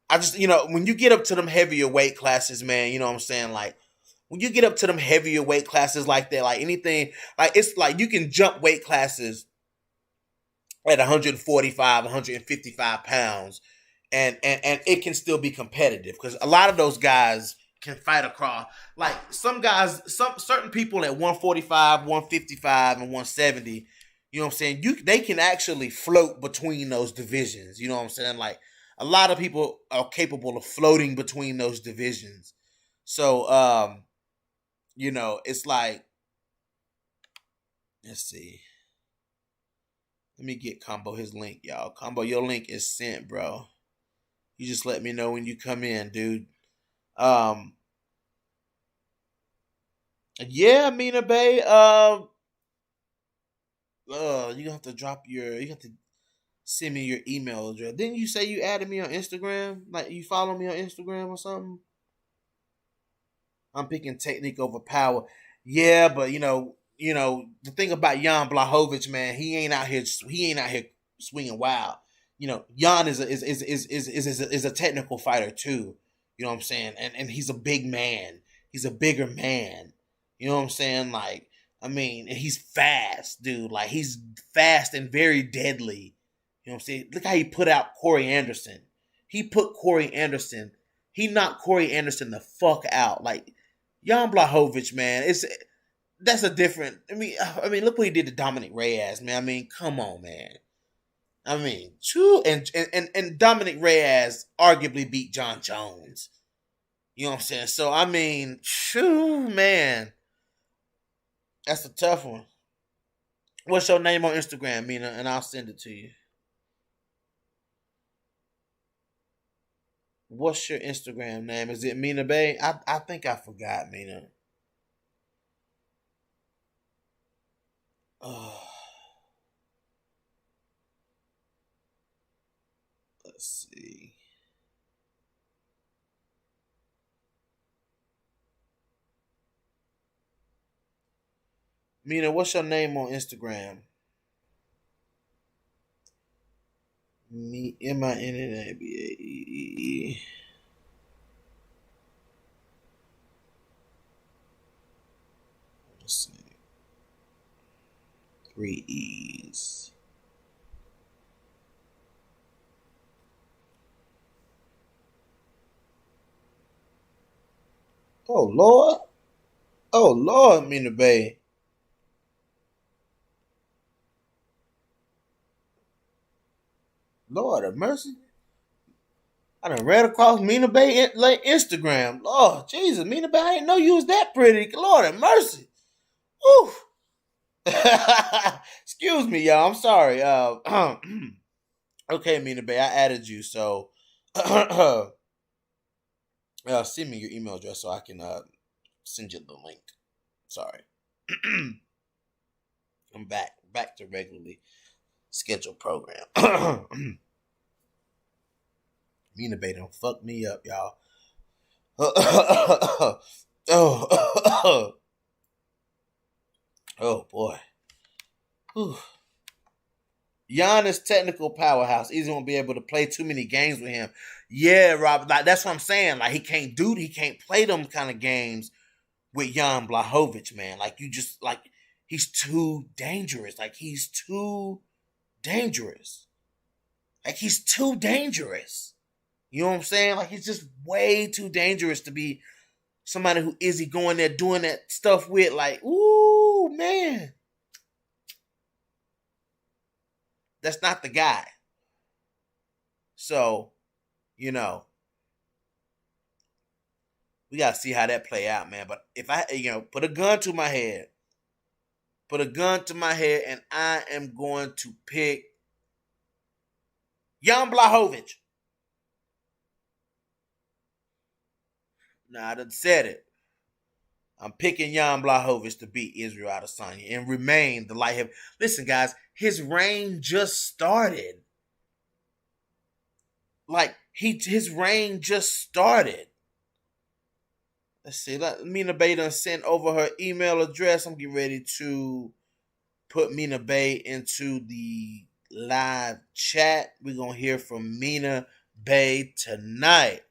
I just, when you get up to them heavier weight classes, man, you know what I'm saying? Like, when you get up to them heavier weight classes like that, like anything, like it's like you can jump weight classes at 145, 155 pounds, and it can still be competitive because a lot of those guys can fight across. Like some guys, some certain people at 145, 155, and 170, you know what I'm saying? They can actually float between those divisions. You know what I'm saying? Like a lot of people are capable of floating between those divisions. So it's like, let's see. Let me get Combo his link, y'all. Combo, your link is sent, bro. You just let me know when you come in, dude. Yeah, Mina Bay. You have to you have to send me your email address. Didn't you say you added me on Instagram? Like you follow me on Instagram or something? I'm picking technique over power. Yeah, but the thing about Jan Blachowicz, man, he ain't out here swinging wild. Jan is a technical fighter too. You know what I'm saying? And he's a big man. He's a bigger man. You know what I'm saying? Like, I mean, and he's fast, dude. Like he's fast and very deadly. You know what I'm saying? Look how he put out Corey Anderson. He knocked Corey Anderson the fuck out. Like Jan Blachowicz, man, that's a different. Look what he did to Dominic Reyes, man. I mean, come on, man. I mean, true, and Dominic Reyes arguably beat John Jones. You know what I'm saying? So I mean, true, man. That's a tough one. What's your name on Instagram, Mina? And I'll send it to you. What's your Instagram name? Is it Mina Bay? I think I forgot, Mina. Oh, let's see. Mina, what's your name on Instagram? Me MINNABAE. Let's see. 3 E's. Oh Lord. Oh Lord, Mina Bay. Lord have mercy. I done read across Mina Bay like Instagram. Lord Jesus, Mina Bay, I didn't know you was that pretty. Lord have mercy. Whew. Excuse me, y'all. I'm sorry. Okay, Mina Bay, I added you, so send me your email address so I can send you the link. Sorry. I'm back to regularly scheduled program. Mina Bay don't fuck me up, y'all. Oh, oh boy. Whew. Giannis technical powerhouse. Easy won't be able to play too many games with him. Yeah, Rob. Like that's what I'm saying. Like he can't play them kind of games with Jan Blachowicz, man. Like you just like he's too dangerous. Like he's too dangerous. Like he's too dangerous. You know what I'm saying? Like he's just way too dangerous to be somebody who is he going there doing that stuff with. Like, ooh, man. That's not the guy. So, we gotta see how that play out, man. But if I, put a gun to my head, and I am going to pick Jan Blachowicz. Now I done said it. I'm picking Jan Blachowicz to beat Israel Adesanya and remain the light heavy. Listen, guys, his reign just started. Like his reign just started. Let's see. Mina Bay done sent over her email address. I'm getting ready to put Mina Bay into the live chat. We're going to hear from Mina Bay tonight.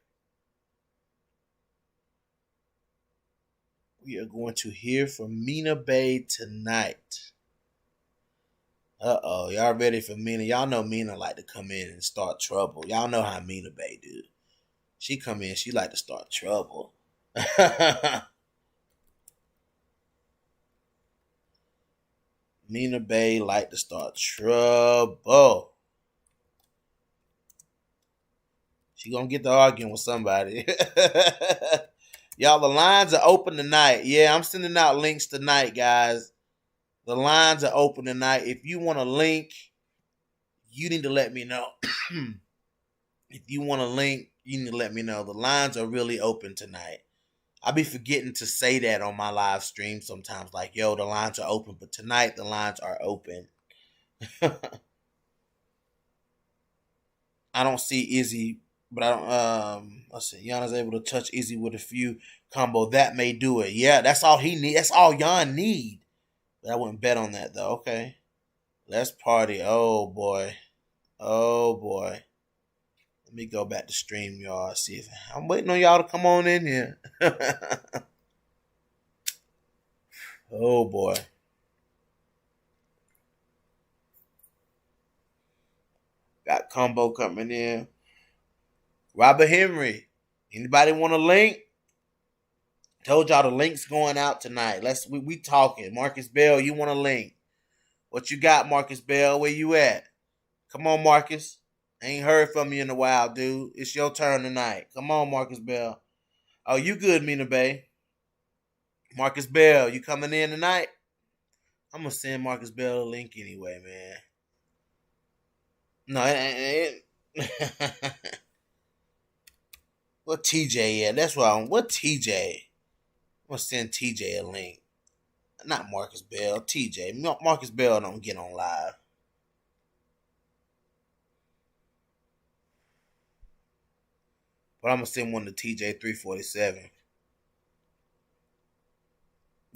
We are going to hear from Mina Bay tonight. Uh-oh, y'all ready for Mina? Y'all know Mina like to come in and start trouble. Y'all know how Mina Bay do. She come in, she like to start trouble. Mina Bay like to start trouble. She gonna get to arguing with somebody. Y'all, the lines are open tonight. Yeah, I'm sending out links tonight, guys. The lines are open tonight. If you want a link, you need to let me know. If you want a link, you need to let me know. The lines are really open tonight. I be forgetting to say that on my live stream sometimes. Like, yo, the lines are open. But tonight, the lines are open. I don't see Izzy, but I don't. Let's see. Yana's able to touch Izzy with a few combo. That may do it. Yeah, that's all he need. That's all Yan need. But I wouldn't bet on that though. Okay, let's party. Oh boy. Oh boy. Let me go back to stream, y'all. See if I'm waiting on y'all to come on in here. Oh boy. Got combo coming in. Robert Henry. Anybody want a link? Told y'all the link's going out tonight. We talking. Marcus Bell, you want a link? What you got, Marcus Bell? Where you at? Come on, Marcus. Ain't heard from you in a while, dude. It's your turn tonight. Come on, Marcus Bell. Oh, you good, Mina Bay. Marcus Bell, you coming in tonight? I'm gonna send Marcus Bell a link anyway, man. No, what TJ at? That's why what TJ? I'm gonna send TJ a link. Not Marcus Bell, TJ. Marcus Bell don't get on live. But I'm gonna send one to TJ 347.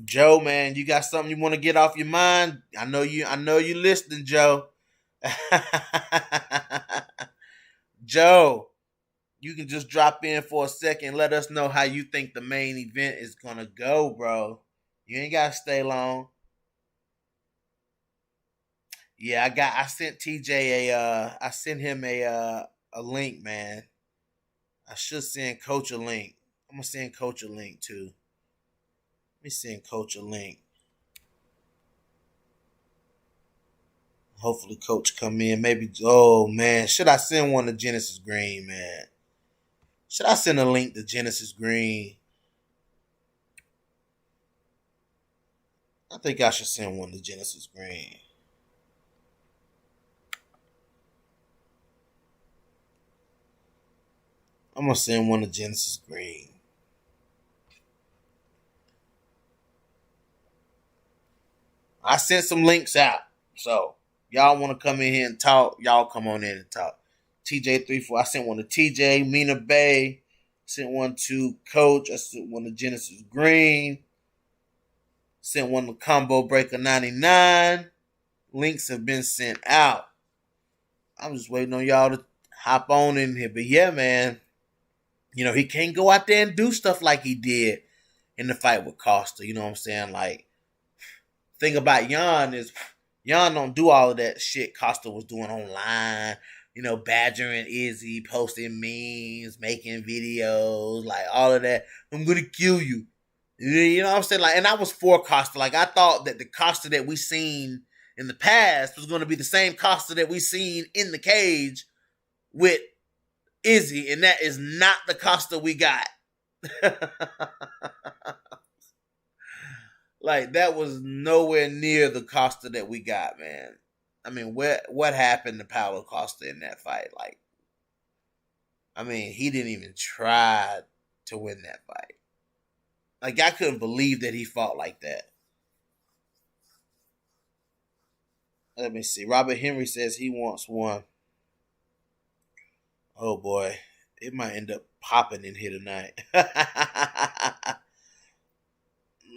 Joe, man, you got something you want to get off your mind? I know you listening, Joe. Joe, you can just drop in for a second. Let us know how you think the main event is gonna go, bro. You ain't gotta stay long. Yeah, I sent TJ I sent him a link, man. I should send Coach a link. I'm gonna send Coach a link too. Let me send Coach a link. Hopefully Coach come in. Maybe, oh man, should I send one to Genesis Green, man? Should I send a link to Genesis Green? I think I should send one to Genesis Green. I'm going to send one to Genesis Green. I sent some links out. So, y'all want to come in here and talk, y'all come on in and talk. TJ34, I sent one to TJ, Mina Bay. Sent one to Coach. I sent one to Genesis Green. Sent one to Combo Breaker 99. Links have been sent out. I'm just waiting on y'all to hop on in here. But yeah, man, you know, he can't go out there and do stuff like he did in the fight with Costa. You know what I'm saying? Like, thing about Yan is Yan don't do all of that shit Costa was doing online. You know, badgering Izzy, posting memes, making videos, like all of that. I'm gonna kill you. You know what I'm saying? Like, and I was for Costa. Like, I thought that the Costa that we seen in the past was going to be the same Costa that we seen in the cage with Izzy, and that is not the Costa we got. Like, that was nowhere near the Costa that we got, man. I mean, what happened to Paulo Costa in that fight? Like, I mean, he didn't even try to win that fight. Like, I couldn't believe that he fought like that. Let me see. Robert Henry says he wants one. Oh boy, it might end up popping in here tonight.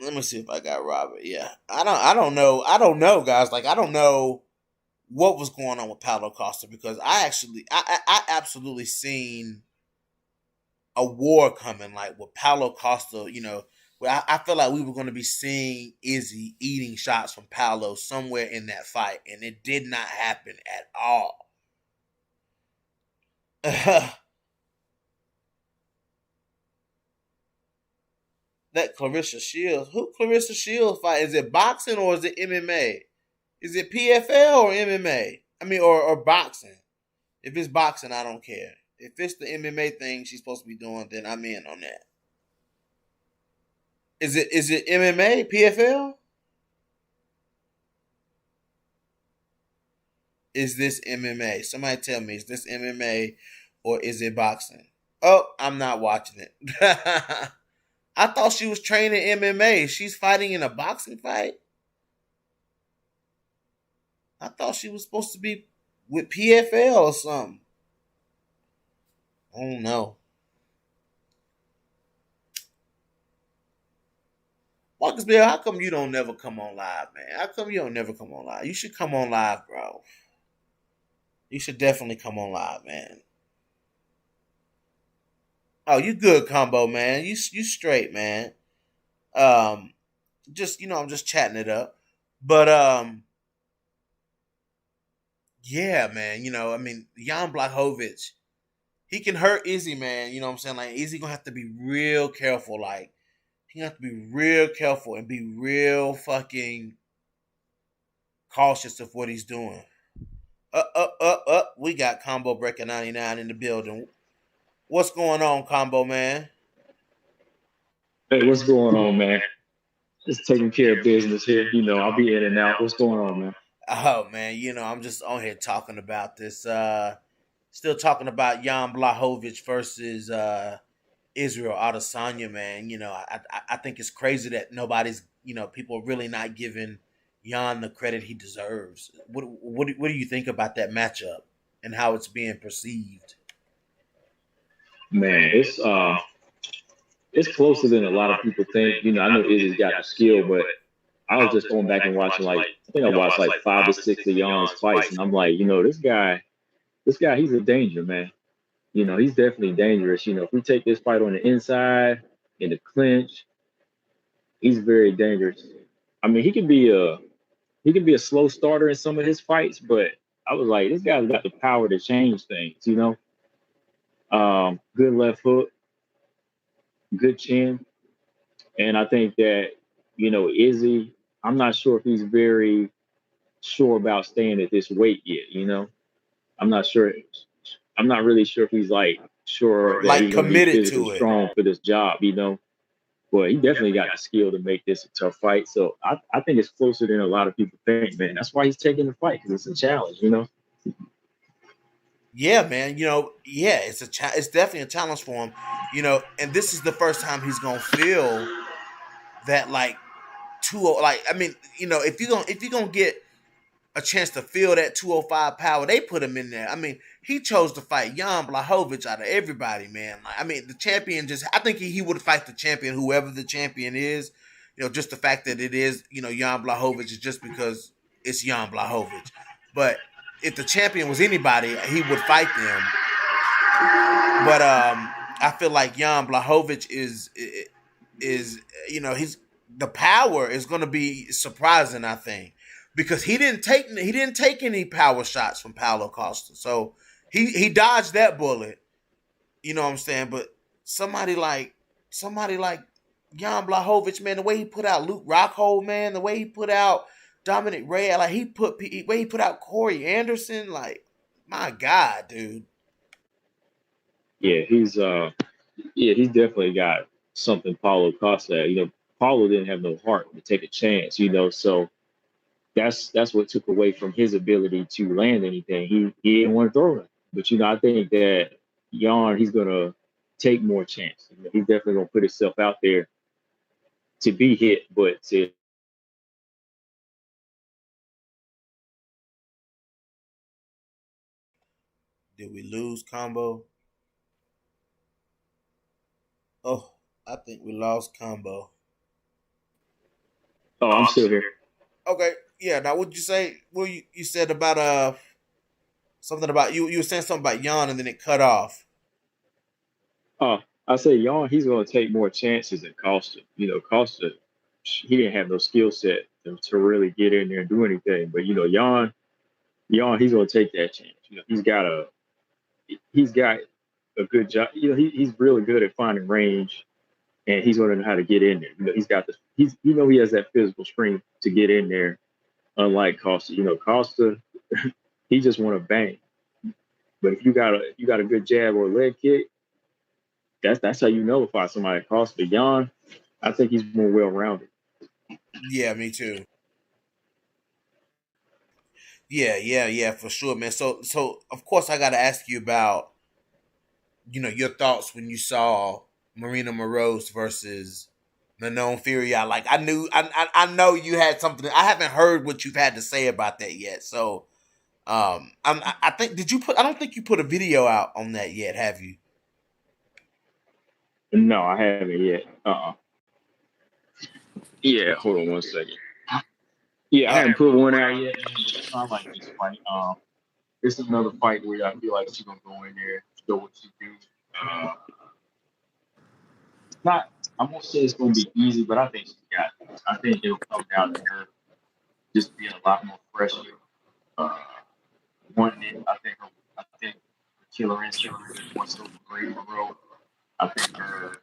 Let me see if I got Robert. Yeah, I don't know. I don't know, guys. Like, I don't know what was going on with Paulo Costa, because I absolutely seen a war coming, like with Paulo Costa. I felt like we were going to be seeing Izzy eating shots from Paulo somewhere in that fight, and it did not happen at all. That Clarissa Shields, who Clarissa Shields fight? Is it boxing or is it MMA? Is it PFL or MMA? I mean, or boxing. If it's boxing, I don't care. If it's the MMA thing she's supposed to be doing, then I'm in on that. Is it MMA, PFL? Is this MMA? Somebody tell me, is this MMA or is it boxing? Oh, I'm not watching it. I thought she was training MMA. She's fighting in a boxing fight. I thought she was supposed to be with PFL or something. I don't know. Marcus Bill, how come you don't never come on live, man? How come you don't never come on live? You should come on live, bro. You should definitely come on live, man. Oh, you good, combo, man. You straight, man. Um, just I'm just chatting it up, but yeah, man. I mean, Jan Blachowicz, he can hurt Izzy, man. You know what I'm saying? Like Izzy gonna have to be real careful. Like he gonna have to be real careful and be real fucking cautious of what he's doing. Up. We got Combo Breaker 99 in the building. What's going on, Combo man? Hey, what's going on, man? Just taking care of business here. I'll be in and out. What's going on, man? Oh man, I'm just on here talking about this. Still talking about Jan Blachowicz versus Israel Adesanya, man. I think it's crazy that nobody's people are really not giving Jan the credit he deserves. What do you think about that matchup and how it's being perceived? Man, it's closer than a lot of people think. I know Izzy's got the skill, but I was just going back and watching I think I watched like 5 or 6 of Jan's fights, and I'm like, this guy, he's a danger, man. He's definitely dangerous. If we take this fight on the inside in the clinch, he's very dangerous. I mean, he can be a slow starter in some of his fights, but I was like, this guy's got the power to change things. Good left hook, good chin, and I think that Izzy. I'm not sure if he's very sure about staying at this weight yet. I'm not sure. I'm not really sure if he's like sure that Like he's going to be committed physically to it. strong for this job. But he definitely got the skill to make this a tough fight. So I think it's closer than a lot of people think, man. That's why he's taking the fight because it's a challenge. Yeah, man. Yeah, it's definitely a challenge for him. And this is the first time he's gonna feel that like like I mean, if you're gonna get a chance to feel that 205 power, they put him in there. I mean, he chose to fight Jan Blachowicz out of everybody, man. Like, I mean, the champion I think he would fight the champion, whoever the champion is. Just the fact that it is, Jan Blachowicz is just because it's Jan Blachowicz. But if the champion was anybody, he would fight them. But I feel like Jan Blachowicz is he's the power is going to be surprising. I think because he didn't take any power shots from Paulo Costa, so he dodged that bullet. You know what I'm saying? But somebody like Jan Blachowicz, man, the way he put out Luke Rockhold, man, the way he put out Dominic Ray, like the way he put out Corey Anderson, like my God, dude. Yeah, he's definitely got something Paulo Costa had. Paulo didn't have no heart to take a chance. So that's what took away from his ability to land anything. He didn't want to throw it. But I think that Yarn, he's gonna take more chance. He's definitely gonna put himself out there to be hit, but to Did we lose combo? Oh, I think we lost combo. oh, I'm still here. Okay. Yeah. Now, what'd you say? Well, you said about something about you. You were saying something about Yon, and then it cut off. Uh, I say Yon, he's going to take more chances than Costa. You know, Costa, he didn't have no skill set to really get in there and do anything. But you know, Yon, he's going to take that chance. You know, he's got a good job. You know, he's really good at finding range, and he's going to know how to get in there. You know, he's got this. He has that physical strength to get in there. Unlike Costa, you know, Costa, he just want to bang. But if you got a good jab or a leg kick, that's how you nullify somebody. Costa, Yon, I think he's more well rounded. Yeah, me too. Yeah, yeah, yeah, for sure, man. So of course I got to ask you about your thoughts when you saw Marina Moroz versus Manon Fury. Like I know you had something. I haven't heard what you've had to say about that yet. So I think did you put? I don't think you put a video out on that yet, have you? No, I haven't yet. Yeah, hold on one second. Yeah, I haven't put one out yet, man. But I like this fight. It's another fight where I feel like she's gonna go in there, show what she do. Uh, not, I won't say it's gonna be easy, but I think she got it. I think it'll come down to her just being a lot more fresher. Uh, wanting it. I think the killer instinct is more so great in a row. I think her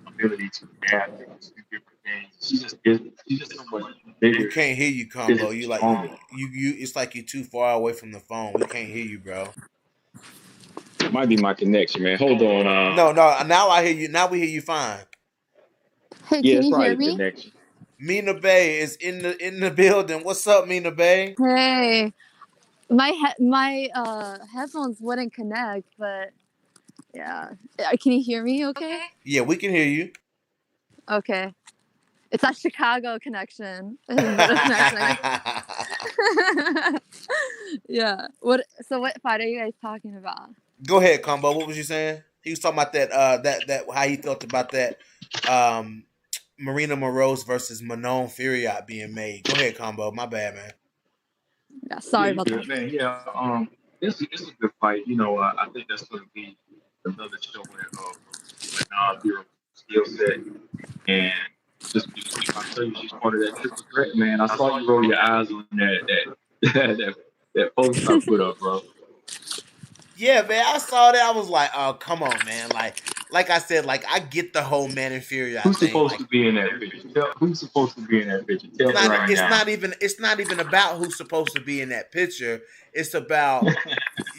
ability to adapt and do different things. She's just so much We bigger, can't hear you, Combo. physically You like stronger. you. It's like you're too far away from the phone. We can't hear you, bro. It might be my connection, man. Hold on. No, no. Now I hear you. Now we hear you fine. Hey, Yeah, can it's you probably hear the me? connection. Mina Bay is in the building. What's up, Mina Bay? Hey, my headphones wouldn't connect, but yeah. Can you hear me? Okay. Yeah, we can hear you. Okay. It's that Chicago connection. Connection. Yeah. What? So what fight are you guys talking about? Go ahead, Combo. What was you saying? He was talking about that. That how he felt about that. Um, Marina Moroz versus Manon Furiat being made. Go ahead, Combo. My bad, man. Yeah. Yeah, Sorry you about good, that. man. Yeah, it's a good fight. You know, I think that's going to be another showing of Bureau's skill set. And just keep on telling you, she's part of that triple threat, man. I saw you roll your eyes on that post I put up, bro. Yeah, man. I saw that. I was like, oh, come on, man. Like I said, like I get the whole Man Inferior Who's thing. supposed Like to be in that picture? Who's supposed to be in that picture? Tell me right now. it's not even about who's supposed to be in that picture. It's about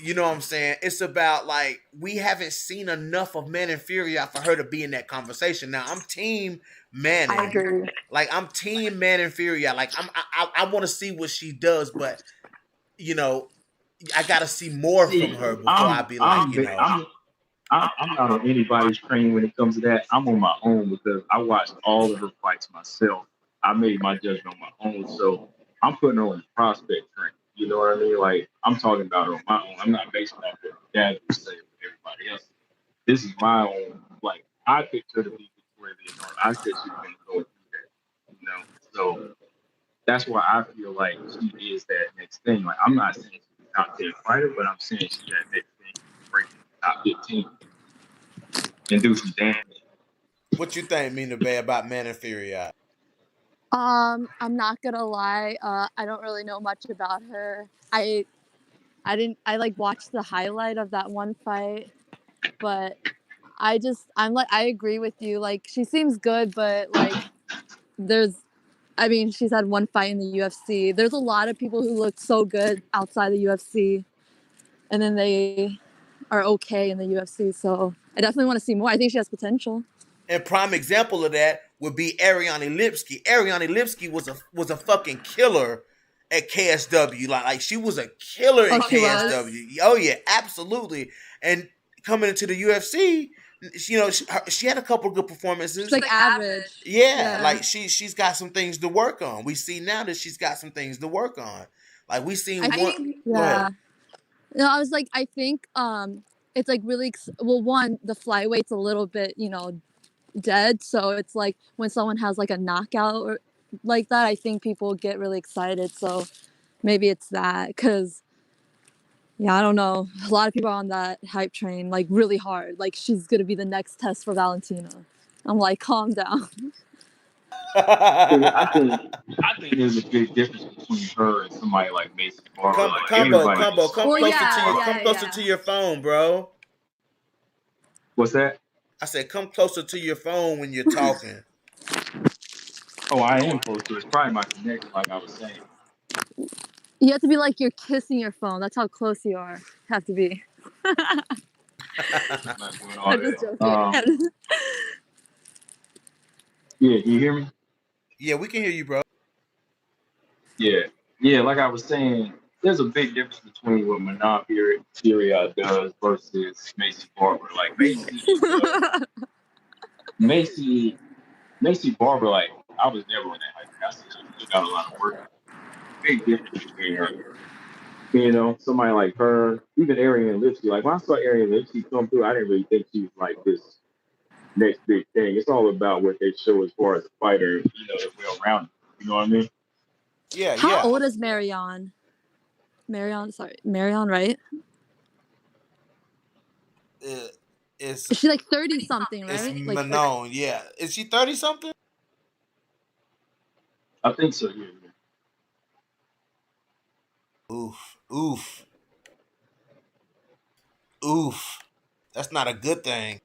you know what I'm saying? It's about like we haven't seen enough of Man Inferior for her to be in that conversation. Now I'm team I Manning. agree. Like I'm team Man Inferior. Like I want to see what she does, but you know, I gotta see more from See, her before I be like, I'm not on anybody's train when it comes to that. I'm on my own because I watched all of her fights myself. I made my judgment on my own, so I'm putting her on the prospect train. You know what I mean? Like I'm talking about her on my own. I'm not basing off what dad would say with everybody else. This is my own. Like I picked her to be Victoria Leonard. I said she was going to go through that. You know, so that's why I feel like she is that next thing. Like I'm not saying she's a top 10 fighter, but I'm saying she's that next thing breaking the top 15 and do some damage. what you think, Mina Bay, about Man Inferior? I'm not gonna lie. I don't really know much about her. I didn't. I like watched the highlight of that one fight, but I'm like I agree with you. Like she seems good, but like there's I mean, she's had one fight in the UFC. There's a lot of people who look so good outside the UFC, and then they are okay in the UFC. So I definitely want to see more. I think she has potential. And prime example of that would be Ariane Lipsky. Ariane Lipsky was a fucking killer at KSW. Like she was a killer at She KSW. was. Oh yeah, absolutely. And coming into the UFC, she had a couple of good performances. She's like average. Yeah, like she's got some things to work on. We see now that she's got some things to work on. Like we seen I one. think, Go yeah. ahead. No, I was like, I think it's like really well. One, the flyweight's a little bit dead, so it's like when someone has like a knockout or like that, I think people get really excited. So maybe it's that, because yeah, I don't know. A lot of people are on that hype train, like really hard. Like she's gonna be the next test for Valentina. I'm like, calm down. I think there's a big difference between her and somebody like Mason Barber. Like everybody, Come Well, closer yeah, come closer to your phone, bro. what's that? I said, come closer to your phone when you're talking. Oh, I am close to it. It's probably my connection, like I was saying. You have to be like you're kissing your phone. That's how close you are. Have to be. I'm not doing all I'm just that. joking. Yeah, can you hear me? Yeah, we can hear you, bro. Yeah. Like I was saying, there's a big difference between what Manon Fury does versus Macy Barber. Like Macy Barber, like I was never in that hype. I still got a lot of work. Big difference between her. You know, somebody like her, even Ariane Lipsky. Like when I saw Ariane Lipsky come through, I didn't really think she was like this next big thing. It's all about what they show as far as a fighter, you know, well rounded. You know what I mean? Yeah, How yeah. old is Marion? Marion, right? It's Is she like 30 something, it's right? Like Manon, yeah. Is she 30 something? I think so, yeah. Oof. That's not a good thing.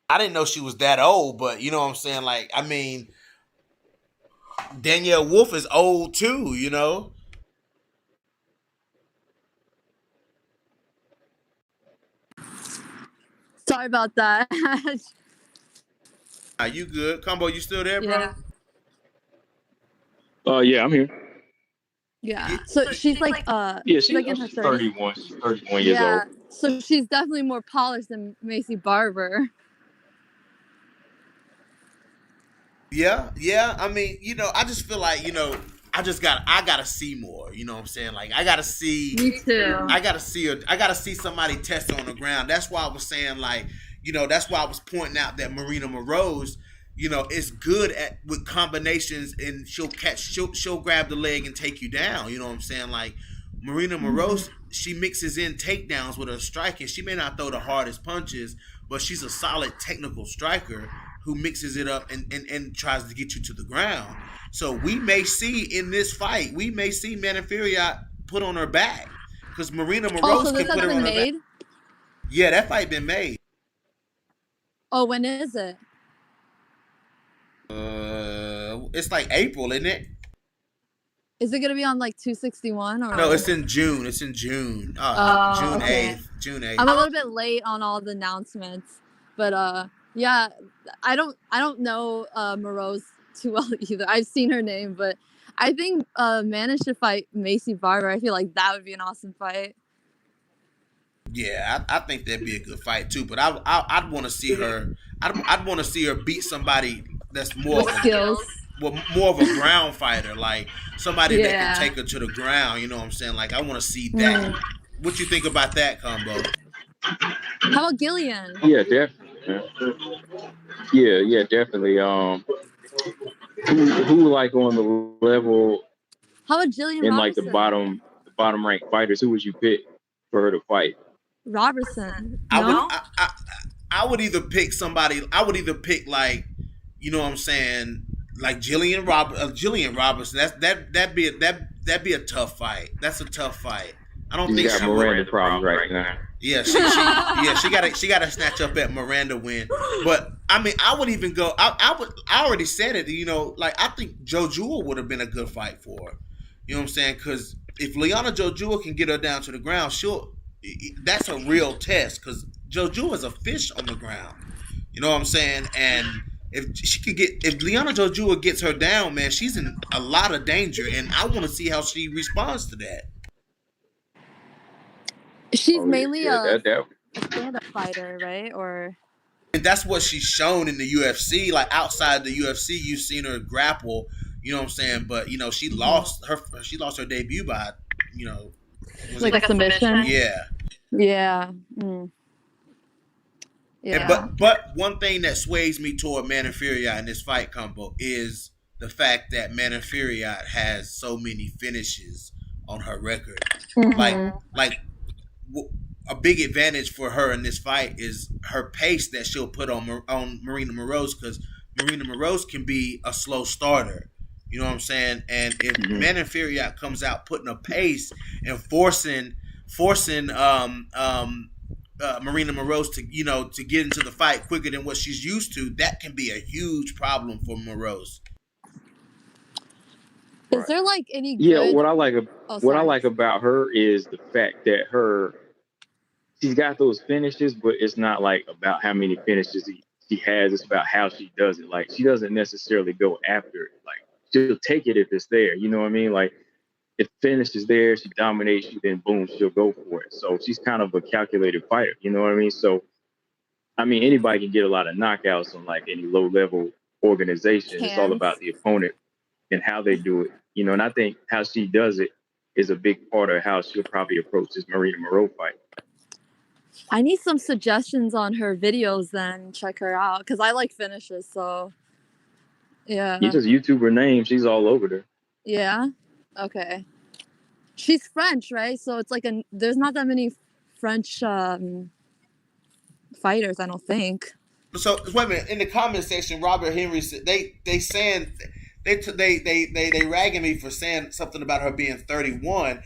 I didn't know she was that old, but you know what I'm saying? Like, I mean, Danielle Wolf is old too, you know? sorry about that. Are you good? Combo, you still there, bro? Yeah. Yeah, I'm here. Yeah. So she's like she's like in her 30s. 31. She's 31 years Yeah. old. So she's definitely more polished than Macy Barber. Yeah. I mean, you know, I just feel like, you know, I gotta see more. You know what I'm saying? Like I gotta see Me too. I gotta see somebody test her on the ground. That's why I was saying, like, you know, that's why I was pointing out that Marina Moroz, you know, is good at with combinations, and she'll grab the leg and take you down. You know what I'm saying? Like Marina Moroz, she mixes in takedowns with her striking. She may not throw the hardest punches, but she's a solid technical striker who mixes it up and tries to get you to the ground. So we may see in this fight, Manon Fury put on her back, because Marina Moroz So can this has put her been on her made? back. Yeah, that fight been made. Oh, when is it? It's like April, isn't it? Is it gonna be on like 261 or No, it's in June. June June 8th. June 8th. I'm a little bit late on all the announcements, but yeah, I don't know Moroz too well either. I've seen her name, but I think Manon should fight Macy Barber. I feel like that would be an awesome fight. Yeah, I think that'd be a good fight too. But I'd want to see her. I'd want to see her beat somebody that's more With skills. more of a ground fighter, like somebody that Yeah. can take her to the ground. You know what I'm saying? Like I want to see that. What you think about that combo? How about Gillian? Yeah, definitely. Yeah, definitely. Who like on the level How about Jillian in Robertson? like the bottom ranked fighters? Who would you pick for her to fight? Robertson. I No? would either pick somebody. I would either pick, like, you know what I'm saying, like Jillian Robertson. That'd be a tough fight. That's a tough fight. I don't think She's got Miranda problems right now. Yeah, she got to snatch up at Miranda win. But I mean, I would even go. I already said it. You know, like I think Joe Jewell would have been a good fight for her. You know what I'm saying? Because if Liana Joe Jewell can get her down to the ground, that's a real test. Because Joe Jewell is a fish on the ground. You know what I'm saying? And if Liana Joe Jewell gets her down, man, she's in a lot of danger. And I want to see how she responds to that. She's mainly a that stand-up fighter, right? Or And that's what she's shown in the UFC. Like outside the UFC, you've seen her grapple. You know what I'm saying? But you know, she lost her debut by, you know, like a submission. Yeah. Yeah. Yeah. And, but one thing that sways me toward Manon Fury in this fight combo is the fact that Mana Furiat has so many finishes on her record. Like, Mhm. a big advantage for her in this fight is her pace that she'll put on Marina Moroz, because Marina Moroz can be a slow starter. You know what I'm saying? And if Mana Furiat comes out putting a pace and forcing Marina Moroz to get into the fight quicker than what she's used to, that can be a huge problem for Moroz. Is there like any Yeah, good? what I sorry. like about her is the fact that she's got those finishes, but it's not like about how many finishes she has. It's about how she does it. Like, she doesn't necessarily go after it. Like, she'll take it if it's there. You know what I mean? Like, if finish is there, she dominates you, then boom, she'll go for it. So she's kind of a calculated fighter. You know what I mean? So, I mean, anybody can get a lot of knockouts on like any low level organization. It's all about the opponent and how they do it. You know, and I think how she does it is a big part of how she'll probably approach this Marina Moroz fight. I need some suggestions on her videos then. Check her out because I like finishes. So, yeah. You just YouTube her name. She's all over there. Yeah. Okay. She's French, right? So it's like there's not that many French fighters, I don't think. So wait a minute. In the comment section, Robert Henry said they saying they ragging me for saying something about her being 31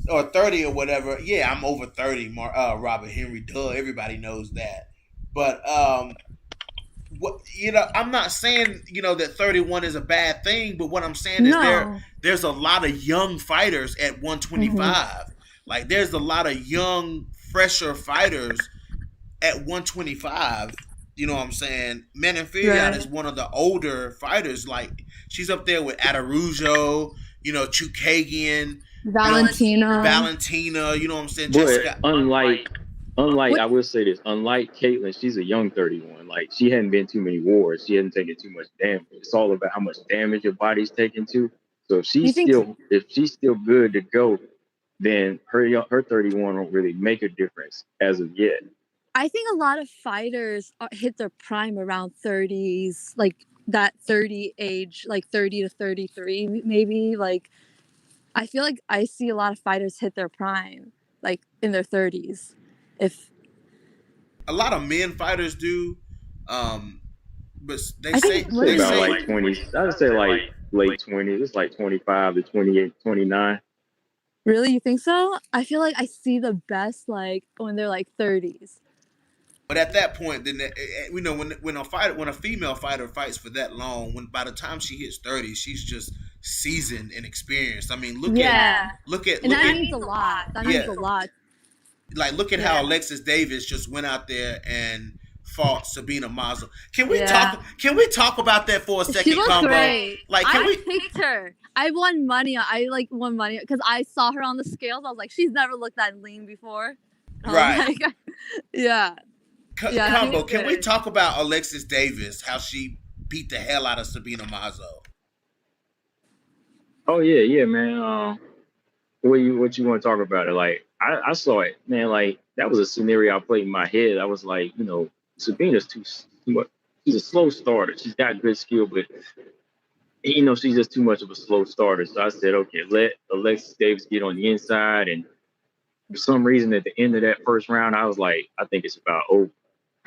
or 30 or whatever. Yeah, I'm over 30. Robert Henry, duh, everybody knows that. But I'm not saying that 31 is a bad thing. But what I'm saying is there's a lot of young fighters at 125. Mm-hmm. Like, there's a lot of young, fresher fighters at 125. You know what I'm saying? Mana Furiat is one of the older fighters. Like, she's up there with Adarujo, Chukagian, Valentina, you know what I'm saying? But Jessica. Unlike I will say this, unlike Caitlyn, she's a young 31. Like, she hadn't been too many wars. She hadn't taken too much damage. It's all about how much damage your body's taking too. So if she's still good to go, then her 31 won't really make a difference as of yet. I think a lot of fighters hit their prime around 30s, like that 30 age, like 30 to 33, maybe. Like, I feel like I see a lot of fighters hit their prime, like in their 30s. If a lot of men fighters do, but they say about like 20. I would say like late 20s. It's like 25 to 28, 29. Really, you think so? I feel like I see the best like when they're like 30s. But at that point, then when a female fighter fights for that long, by the time she hits 30, she's just seasoned and experienced. I mean, look at that means a lot. That means a lot. Like, look at how Alexis Davis just went out there and fought Sabina Mazo. Can we talk about that for a second? She was great. Like, I picked her. I won money. Won money because I saw her on the scales. I was like, she's never looked that lean before. Right. Yeah. Combo, can we talk about Alexis Davis, how she beat the hell out of Sabina Mazo? Oh yeah, man. What you want to talk about it? Like, I saw it, man. Like, that was a scenario I played in my head. I was like, Sabina's too much. She's a slow starter. She's got good skill, but she's just too much of a slow starter. So I said, okay, let Alexis Davis get on the inside. And for some reason, at the end of that first round, I was like, I think it's about over.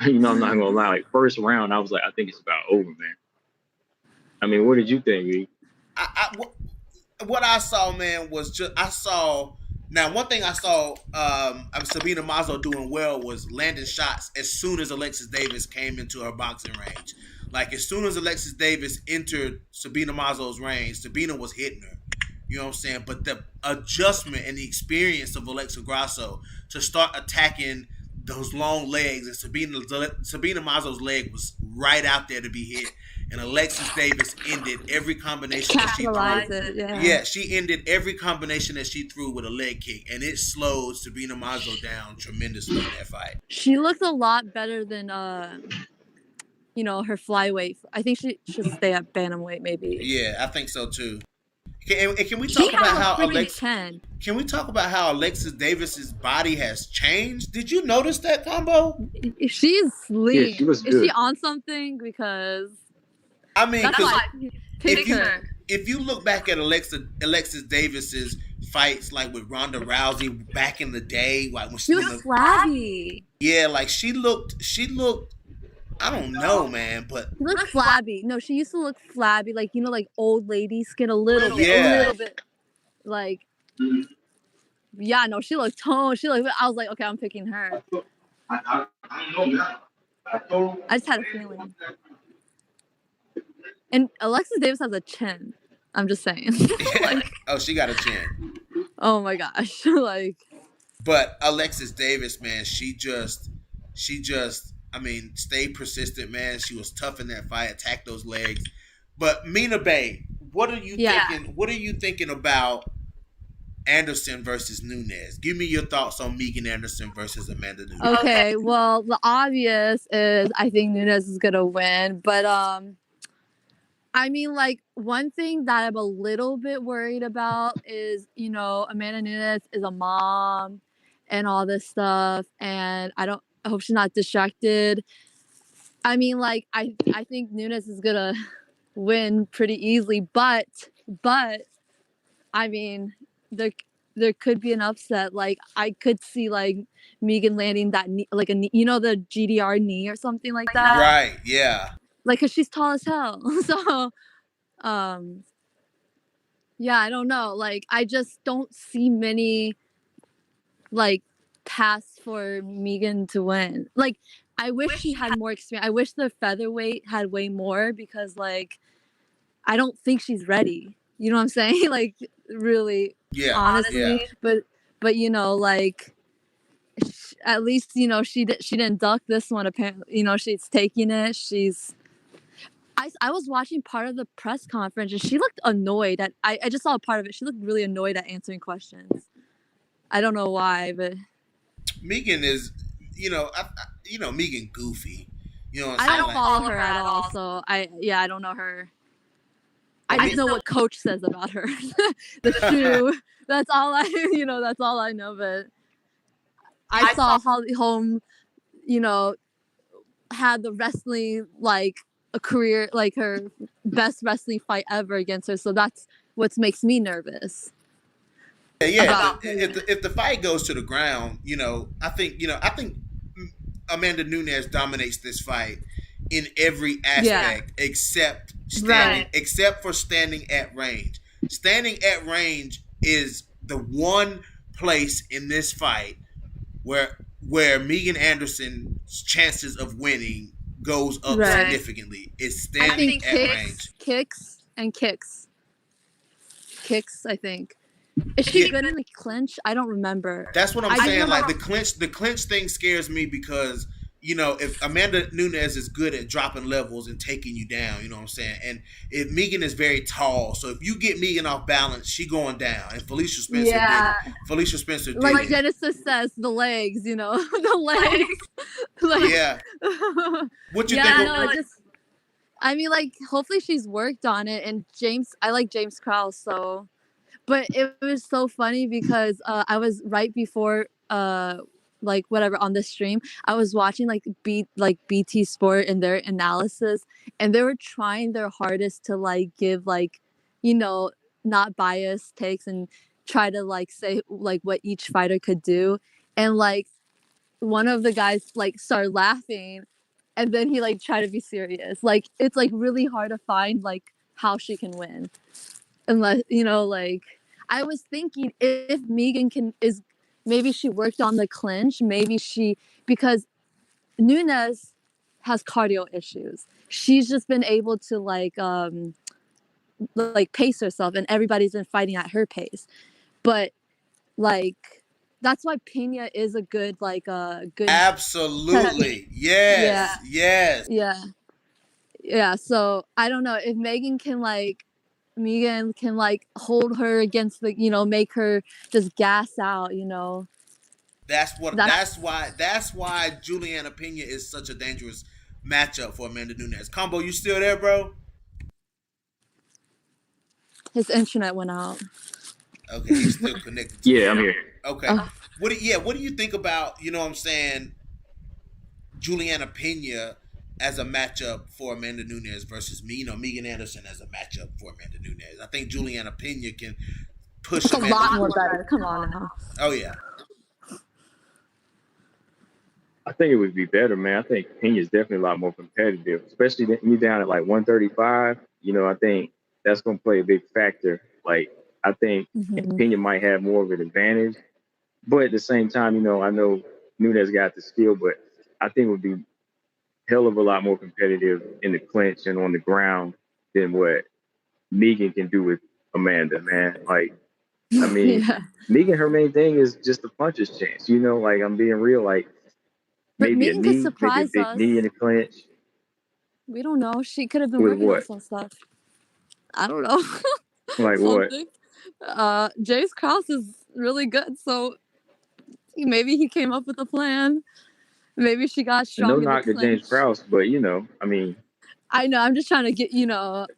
I'm not gonna lie. Like, first round, I was like, I think it's about over, man. I mean, what did you think, E? What I saw, man, was now, one thing I saw Sabina Mazo doing well was landing shots as soon as Alexis Davis came into her boxing range. Like, as soon as Alexis Davis entered Sabina Mazo's range, Sabina was hitting her. You know what I'm saying? But the adjustment and the experience of Alexa Grasso to start attacking those long legs, and Sabina Mazo's leg was right out there to be hit, and Alexis Davis ended every combination that she threw. Yeah, she ended every combination that she threw with a leg kick, and it slowed Sabina Mazo down tremendously in that fight. She looked a lot better than her flyweight. I think she should stay at bantamweight, maybe. Yeah, I think so too. Can we talk about how Alexis Davis's body has changed? Did you notice that, Combo? She's lean. Yeah, she was good. Is she on something? Because I mean, Pick her. If you look back at Alexis Davis's fights, like with Ronda Rousey back in the day, like when She was flabby. yeah, like she looked. I don't know, man, but She looked flabby. No, she used to look flabby, like like old lady skin, a little bit, like. Yeah, no, she looked toned. I was like, okay, I'm picking her. I just had a feeling. And Alexis Davis has a chin. I'm just saying. Oh, she got a chin. Oh my gosh, But Alexis Davis, man, she just, I mean, stayed persistent, man. She was tough in that fight, attacked those legs. But Mina Bay, what are you thinking? What are you thinking about Anderson versus Nunes? Give me your thoughts on Megan Anderson versus Amanda Nunes. Okay, well, the obvious is I think Nunes is gonna win, but I mean, one thing that I'm a little bit worried about is, Amanda Nunes is a mom and all this stuff, and I hope she's not distracted. I mean, I think Nunes is gonna win pretty easily, but I mean, there could be an upset. I could see Megan landing that knee, the GDR knee or something like that. Right? Yeah. Cause she's tall as hell. So, yeah, I don't know. I just don't see many paths for Megan to win. I wish she had more experience. I wish the featherweight had way more because I don't think she's ready. You know what I'm saying? Really. Yeah. Honestly. Yeah. But at least she didn't duck this one. Apparently, she's taking it. I was watching part of the press conference and she looked annoyed I just saw a part of it. She looked really annoyed at answering questions. I don't know why, but Megan is, Megan goofy. I don't follow her at all, so I don't know her. I just know what Coach says about her. The shoe. That's all that's all I know. But I saw Holly Holm, had the wrestling a career, her best wrestling fight ever against her. So that's what makes me nervous. Yeah. If the fight goes to the ground, I think Amanda Nunes dominates this fight in every aspect except for standing at range. Standing at range is the one place in this fight where Megan Anderson's chances of winning goes up significantly. It's standing at range. Kicks, I think. Is she good in the clinch? I don't remember. That's what I'm saying. The clinch thing scares me because if Amanda Nunes is good at dropping levels and taking you down, you know what I'm saying? And if Megan is very tall, so if you get Megan off balance, she going down. And Felicia Spencer did. Like Genesis says, the legs, the legs. Yeah. What you think? I mean, hopefully she's worked on it. And I like James Krause, so. But it was so funny because I was right before whatever on the stream, I was watching BT Sport and their analysis, and they were trying their hardest to give not biased takes and try to say what each fighter could do. And one of the guys started laughing, and then he tried to be serious. It's really hard to find how she can win. Unless I was thinking if Megan maybe she worked on the clinch, because Nunes has cardio issues. She's just been able to pace herself, and everybody's been fighting at her pace. But that's why Pena is a good good. Absolutely. Yes. Yeah. So I don't know if Megan can hold her against make her just gas out, That's why Juliana Pena is such a dangerous matchup for Amanda Nunes. Combo, you still there, bro? His internet went out. Okay, he's still connected. Yeah, I'm here. Okay. What do you think about, Juliana Pena as a matchup for Amanda Nunes versus me. Megan Anderson as a matchup for Amanda Nunes. I think Juliana Pena can push It's a Amanda. lot more better. Come on now. Oh yeah. I think it would be better, man. I think Pena's definitely a lot more competitive, especially when you're down at like 135. I think that's going to play a big factor. Like, I think Pena might have more of an advantage. But at the same time, I know Nunes got the skill, but I think it would be hell of a lot more competitive in the clinch and on the ground than what Megan can do with Amanda, man. Like, I mean, Megan, her main thing is just the puncher's chance. Like, I'm being real. Like, But maybe Megan could surprise maybe a big us. knee in the clinch. We don't know. She could have been With working what? on some stuff. I don't know. Like what? Jace Krause is really good, so maybe he came up with a plan. Maybe she got strong. No in knock the to James Krause, but I mean. I know. I'm just trying to get.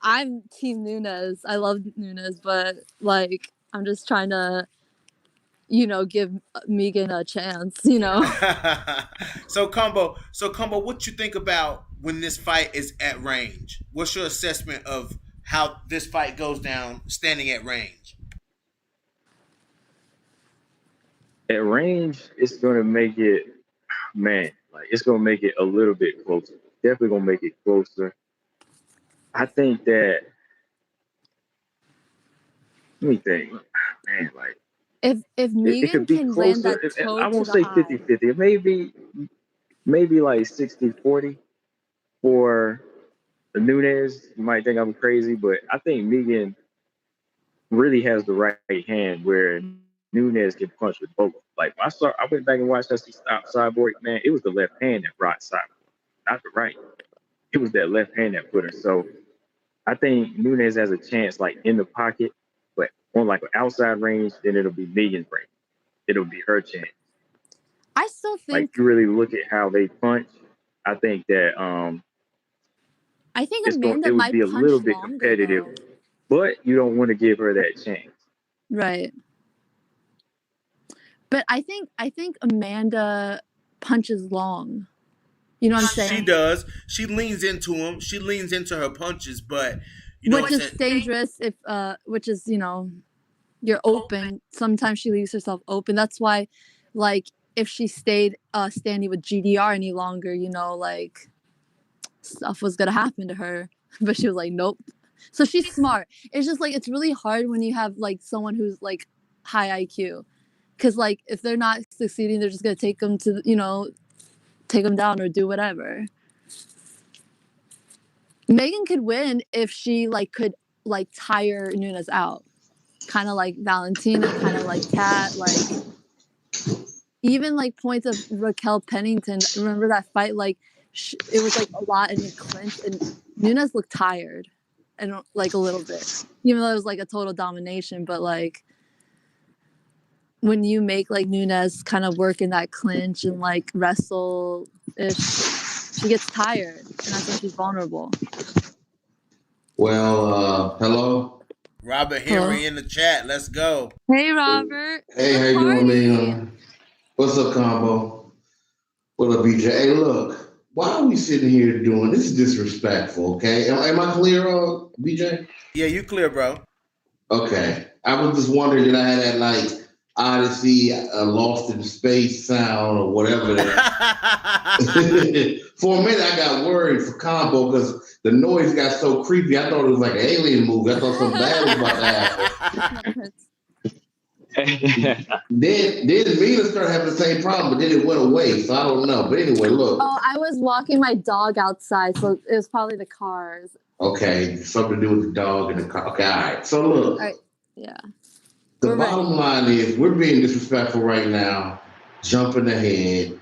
I'm Team Nunes. I love Nunes, but like, I'm just trying to, give Megan a chance. So combo, what you think about when this fight is at range? What's your assessment of how this fight goes down standing at range? At range, it's going to make it, man, like it's going to make it a little bit closer. Definitely going to make it closer. I think that, let me think, man, like, if Megan it could be can closer. land that toe I won't to say the eye. 50-50. Maybe like 60-40 for the Nunes. You might think I'm crazy, but I think Megan really has the right hand where Nunes can punch with both. Like I went back and watched that Cyborg, man. It was the left hand that brought Cyborg, not the right. It was that left hand that put her. So I think Nunes has a chance, like in the pocket, but on like an outside range, then it'll be Megan's range. It'll be her chance. I still think, like, you really look at how they punch. I think that I think it Amanda would might be a punch little bit longer, competitive, though. but you don't want to give her that chance. Right. But I think Amanda punches long. You know what I'm saying? She does. She leans into him. She leans into her punches, but which is dangerous if which is, you're open. Sometimes she leaves herself open. That's why, like, if she stayed standing with GDR any longer, like, stuff was gonna happen to her. But she was like, nope. So she's smart. It's just like, it's really hard when you have like someone who's like high IQ, because like if they're not succeeding, they're just gonna take them to take them down or do whatever. Megan could win if she could tire Nunes out, kind of like Valentina, kind of like Kat, like even like points of Raquel Pennington. Remember that fight? Like it was like a lot in the clinch, and Nunes looked tired, and like a little bit, even though it was like a total domination. But like when you make like Nunes kind of work in that clinch and like wrestle, she gets tired, and that's when she's vulnerable. Well, hello. Robert Henry in the chat. Let's go. Hey, Robert. Hey, how you doing, man? What's up, Combo? What up, BJ? Hey, look, why are we sitting here doing this? Is disrespectful, okay? Am I clear, BJ? Yeah, you clear, bro. Okay. I was just wondering, did I have that like Odyssey, Lost in Space sound or whatever that. For a minute, I got worried for Combo because the noise got so creepy. I thought it was like an alien movie. I thought something bad was about to happen. then Mina started having the same problem, but then it went away. So I don't know. But anyway, look. Oh, I was walking my dog outside, so it was probably the cars. Okay, something to do with the dog and the car. Okay, all right. So look. All right. Yeah. The bottom line is we're being disrespectful right now, jumping ahead,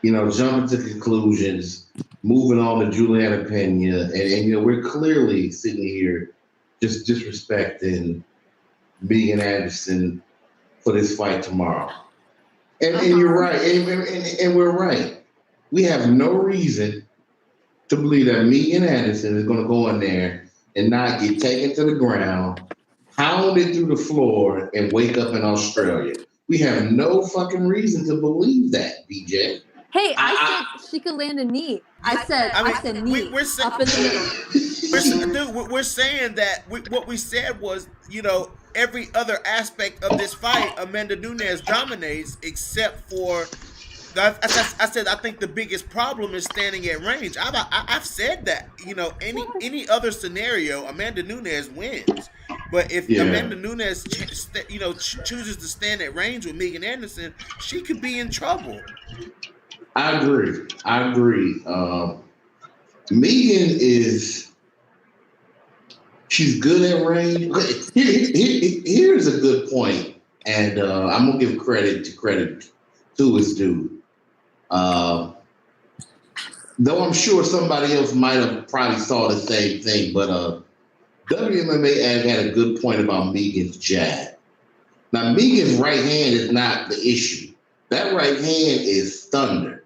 jumping to conclusions, moving on to Juliana Pena, and we're clearly sitting here just disrespecting Megan Anderson for this fight tomorrow. And you're right, and we're right. We have no reason to believe that Megan Anderson is going to go in there and not get taken to the ground, hounded through the floor, and wake up in Australia. We have no fucking reason to believe that, BJ. Hey, I said she could land a knee. I said knee. We're saying, up in the middle. we're saying that what we said was, every other aspect of this fight, Amanda Nunes dominates except for. I said I think the biggest problem is standing at range. I've said that. Any other scenario, Amanda Nunes wins. But if Amanda Nunes, chooses to stand at range with Megan Anderson, she could be in trouble. I agree. Megan she's good at range. Here's a good point, and I'm gonna give credit to its due. Though I'm sure somebody else might have probably saw the same thing, but WMMA had a good point about Megan's jab. Now, Megan's right hand is not the issue. That right hand is thunder.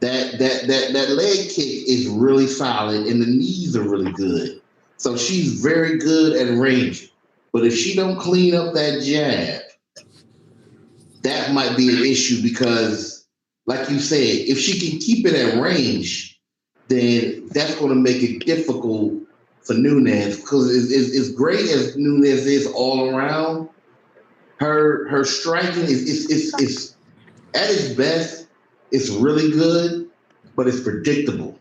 That leg kick is really solid, and the knees are really good. So she's very good at range. But if she don't clean up that jab, that might be an issue because, like you said, if she can keep it at range, then that's going to make it difficult for Nunes. Because as great as Nunes is all around, her striking is at its best. It's really good, but it's predictable.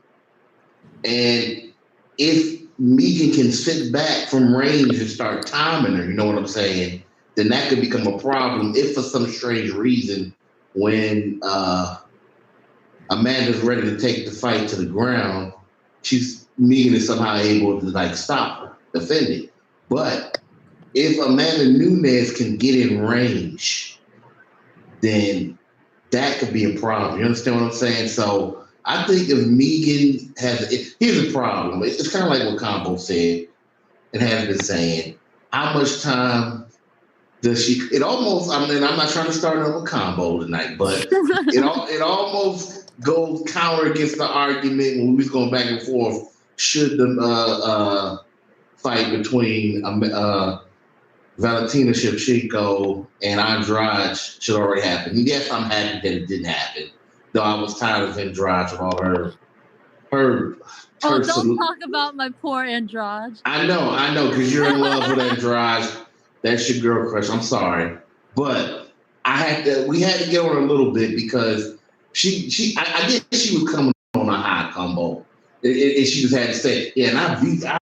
And if Megan can sit back from range and start timing her, you know what I'm saying, then that could become a problem if for some strange reason when Amanda's ready to take the fight to the ground, Megan is somehow able to stop her, defend it. But if Amanda Nunes can get in range, then that could be a problem. You understand what I'm saying? So I think if Megan here's the problem. It's kind of like what Combo said and has been saying. How much time does she? It almost. I mean, I'm not trying to start another Combo tonight, but it almost goes counter against the argument when we was going back and forth. Should the fight between Valentina Shevchenko and Andrade should already happen? Yes, I'm happy that it didn't happen. Though I was tired of Andrade with all her. Don't talk about my poor Andrade. I know, because you're in love with Andrade. That's your girl crush. I'm sorry, but we had to get on a little bit because I guess she was coming on a high Combo, and she just had to say, yeah, and I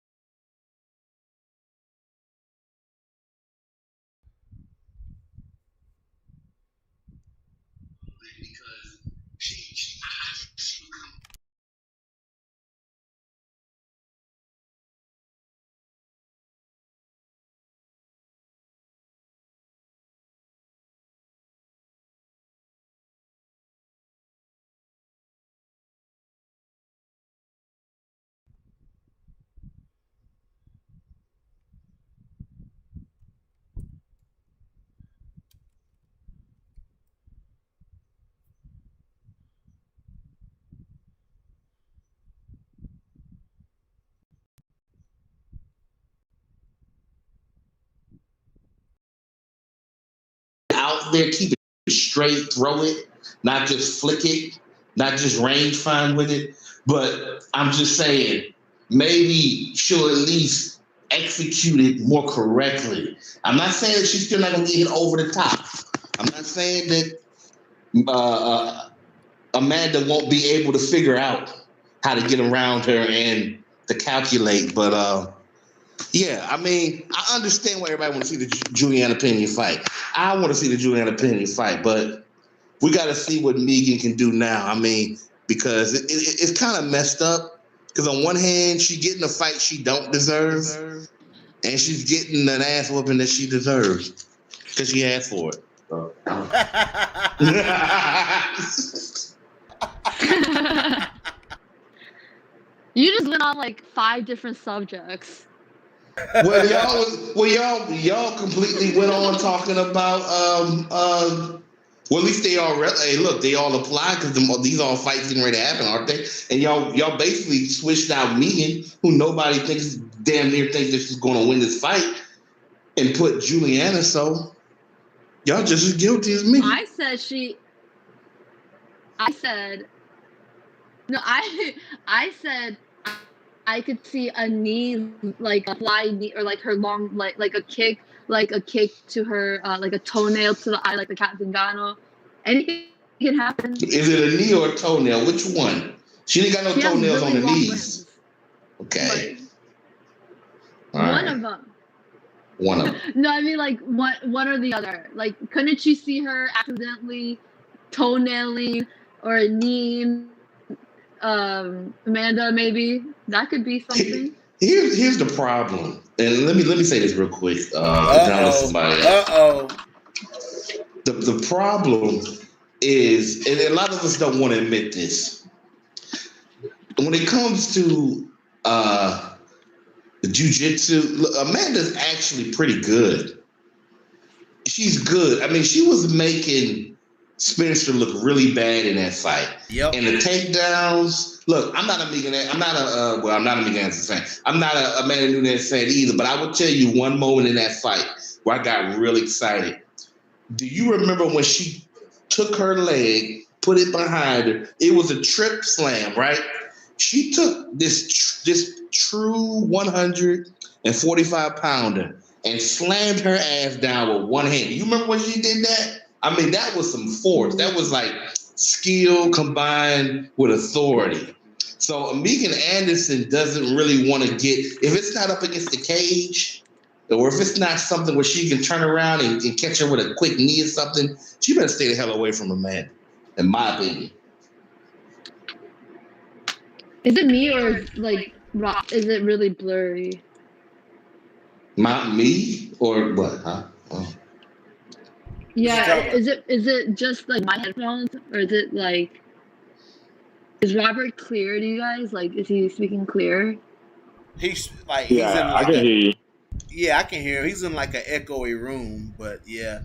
out there, keep it straight, throw it, not just flick it, not just range find with it. But I'm just saying, maybe she'll at least execute it more correctly. I'm not saying that she's still not going to get hit over the top. I'm not saying that Amanda won't be able to figure out how to get around her and to calculate. But yeah, I mean, I understand why everybody wants to see the Juliana Pena fight. I want to see the Juliana Pena fight, but we got to see what Megan can do now. I mean, because it's kind of messed up. Because on one hand, she's getting a fight she don't deserve, and she's getting an ass whooping that she deserves because she asked for it. You just went on like 5 different subjects. Y'all completely went on talking about well, at least they all they all apply because these all fights getting ready to happen, aren't they? And y'all basically switched out Megan, who nobody damn near thinks that she's going to win this fight, and put Juliana. So y'all just as guilty as me. I said she. I said no. I said I could see a knee, like a fly knee, or like her long, like a kick to her, like a toenail to the eye, like the Cat Zingano. Anything can happen. Is it a knee or a toenail? Which one? She ain't got no She has toenails really on the long knees. limbs. Okay. Like, All one right. of them. One of them. No, I mean like one or the other. Like, couldn't you see her accidentally toenailing or kneeing Amanda? Maybe that could be something. Here's the problem, and let me say this real quick. Somebody else. The problem is, and a lot of us don't want to admit this, when it comes to jiu-jitsu, Amanda's actually pretty good. She's good. I mean, she was making Spencer look really bad in that fight. Yep. And the takedowns. Look, I'm not a Megan. I'm not a Megan Anderson fan. I'm not a Amanda Nunes fan either. But I will tell you one moment in that fight where I got really excited. Do you remember when she took her leg, put it behind her? It was a trip slam, right? She took this true 145 pounder and slammed her ass down with one hand. You remember when she did that? I mean, that was some force. That was like skill combined with authority. So Megan Anderson doesn't really want to get, if it's not up against the cage, or if it's not something where she can turn around and catch her with a quick knee or something, she better stay the hell away from Amanda, in my opinion. Is it me or like is it really blurry? Me or what? Huh? Oh. Yeah. Is it just like my headphones, or is it like? Is Robert clear to you guys? Like, is he speaking clear? He's like, Yeah, he's in I like can hear you. Yeah, I can hear him. He's in like an echoey room, but yeah.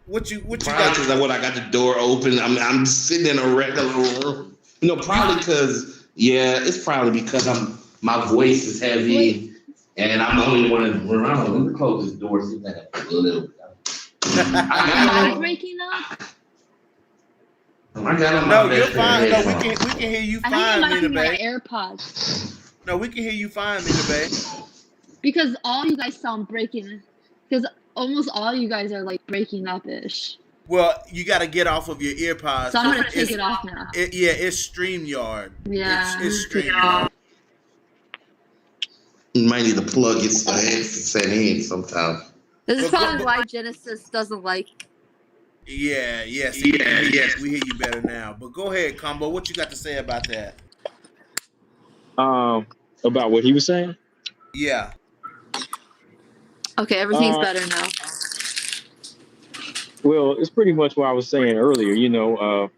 What you Probably got? because I got the door open. I'm sitting in a regular room. Probably because it's probably because my voice is heavy, and I'm the only one around. Let me close this door. See that a little. Am I breaking up? I got No, you're fine. No, we can hear you I fine, think it Nina might be Bay. my AirPods. No, we can hear you fine, Nina Bay. Because all you guys sound breaking. Because almost all you guys are like breaking up-ish. Well, you got to get off of your earpods. So I'm gonna take it off now. It's StreamYard. Yeah. It's StreamYard. You might need to plug your headset in sometime. This is probably why Genesis doesn't like. Yes. We hear you better now. But go ahead, Combo. What you got to say about that? About what he was saying? Yeah. Okay, everything's better now. Well, it's pretty much what I was saying earlier,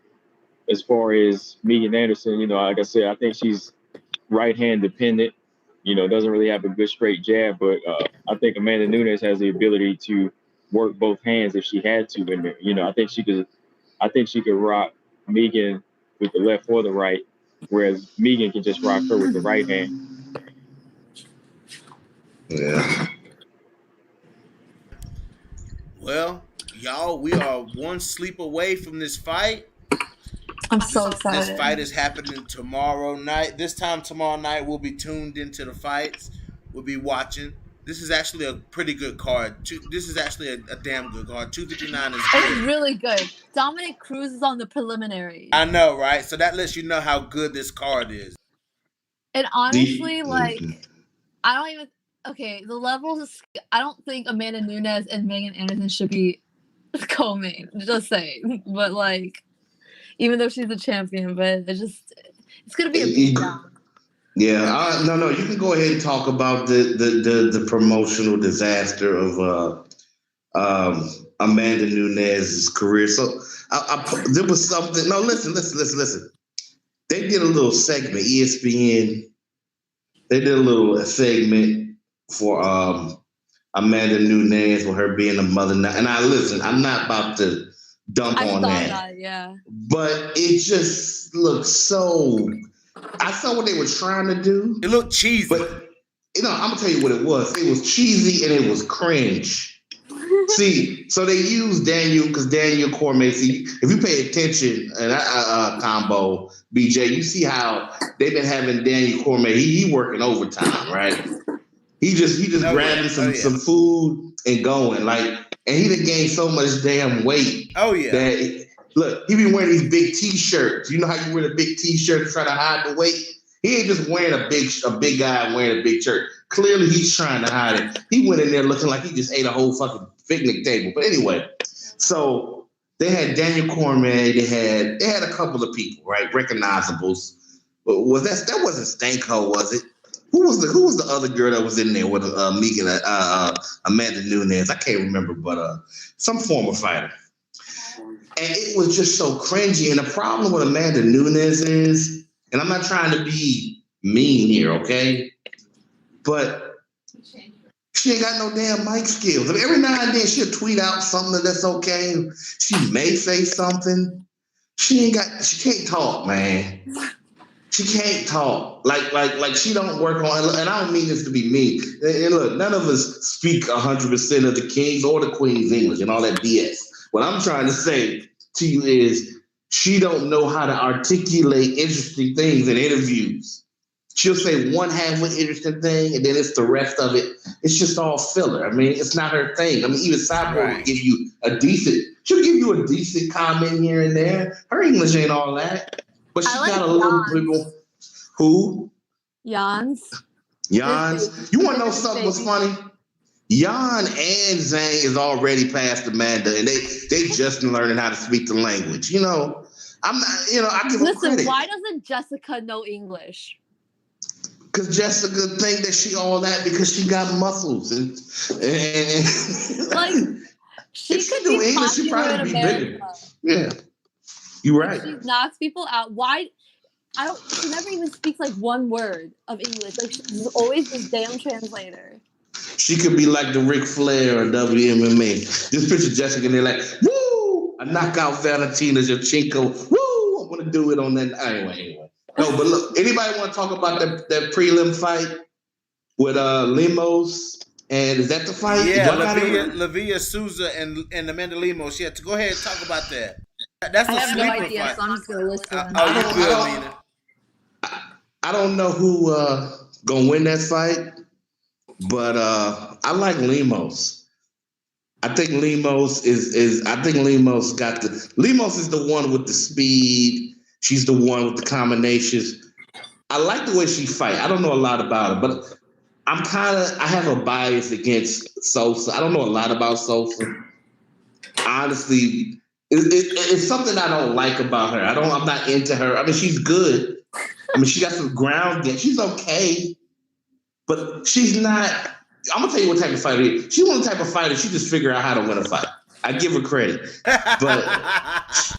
as far as Megan Anderson, like I said, I think she's right hand dependent, doesn't really have a good straight jab, but I think Amanda Nunes has the ability to work both hands if she had to. And, I think she could rock Megan with the left or the right, whereas Megan can just rock her with the right hand. Yeah. Well, y'all, we are one sleep away from this fight. I'm so excited. This fight is happening tomorrow night. This time tomorrow night, we'll be tuned into the fights. We'll be watching. This is actually a pretty good card. This is actually a damn good card. 259 is good. It's really good. Dominic Cruz is on the preliminary. I know, right? So that lets you know how good this card is. And honestly, I don't even... Okay, the levels... I don't think Amanda Nunes and Megan Anderson should be co-main. Just saying. But, even though she's the champion, but it's going to be a beatdown. Yeah, no. You can go ahead and talk about the promotional disaster of Amanda Nunes' career. So there was something. No, listen. They did a little segment. ESPN. They did a little segment for Amanda Nunes with her being a mother. And I'm not about to dump on that. Yeah. But it just looks so. I saw what they were trying to do. It looked cheesy. But I'm gonna tell you what it was. It was cheesy and it was cringe. See, so they use Daniel because Daniel Cormier. See, if you pay attention, and combo BJ, you see how they've been having Daniel Cormier. He working overtime, right? He just grabbing some food and going and he done gained so much damn weight. Oh yeah. That look, he be wearing these big T-shirts. You know how you wear the big T-shirt to try to hide the weight? He ain't just wearing a big guy wearing a big shirt. Clearly, he's trying to hide it. He went in there looking like he just ate a whole fucking picnic table. But anyway, so they had Daniel Cormier. They had a couple of people, right? Recognizables. But that wasn't Stanko, was it? Who was the other girl that was in there with Megan, Amanda Nunes? I can't remember, but some former fighter. And it was just so cringy. And the problem with Amanda Nunes is, and I'm not trying to be mean here, okay? But she ain't got no damn mic skills. I mean, every now and then she'll tweet out something that's okay. She may say something. She can't talk, man. She can't talk. Like she don't work on, and I don't mean this to be mean. And look, none of us speak 100% of the king's or the queen's English and all that BS. What I'm trying to say to you is she don't know how to articulate interesting things in interviews. She'll say one half an interesting thing, and then it's the rest of it. It's just all filler. I mean, it's not her thing. I mean, even Cyborg will give you she'll give you a decent comment here and there. Her English ain't all that. But she got a little bit more. Who? Jans. You want to know something was funny? Jan and Zane is already past Amanda, and they just learning how to speak the language. You know, I'm not. You know, I give them credit. Listen, why doesn't Jessica know English? Because Jessica think that she all that because she got muscles and like she could do English, she probably be bigger. Yeah, you're right. She knocks people out. Why? She never even speaks like one word of English. Like she's always this damn translator. She could be like the Ric Flair or WMMA. Just picture Jessica and they're like, woo! I knock out Valentina Shevchenko. Woo! I'm gonna do it on that. Anyway. No, but look, anybody want to talk about that prelim fight with Lemos? And is that the fight? Yeah, Lavia Souza and Amanda Lemos. Yeah, to go ahead and talk about that. That's a sleeper fight. So I'm just gonna listen. I don't know who gonna win that fight, but I like Lemos. I think Lemos is Lemos is the one with the speed. She's the one with the combinations. I like the way she fights. I don't know a lot about her, but I have a bias against Sosa. I don't know a lot about Sosa. Honestly, it's something I don't like about her. I'm not into her. I mean, she's good. I mean, she got some ground game. She's okay, but she's not. I'm gonna tell you what type of fighter she is. She's one of the type of fighter. She just figure out how to win a fight. I give her credit, but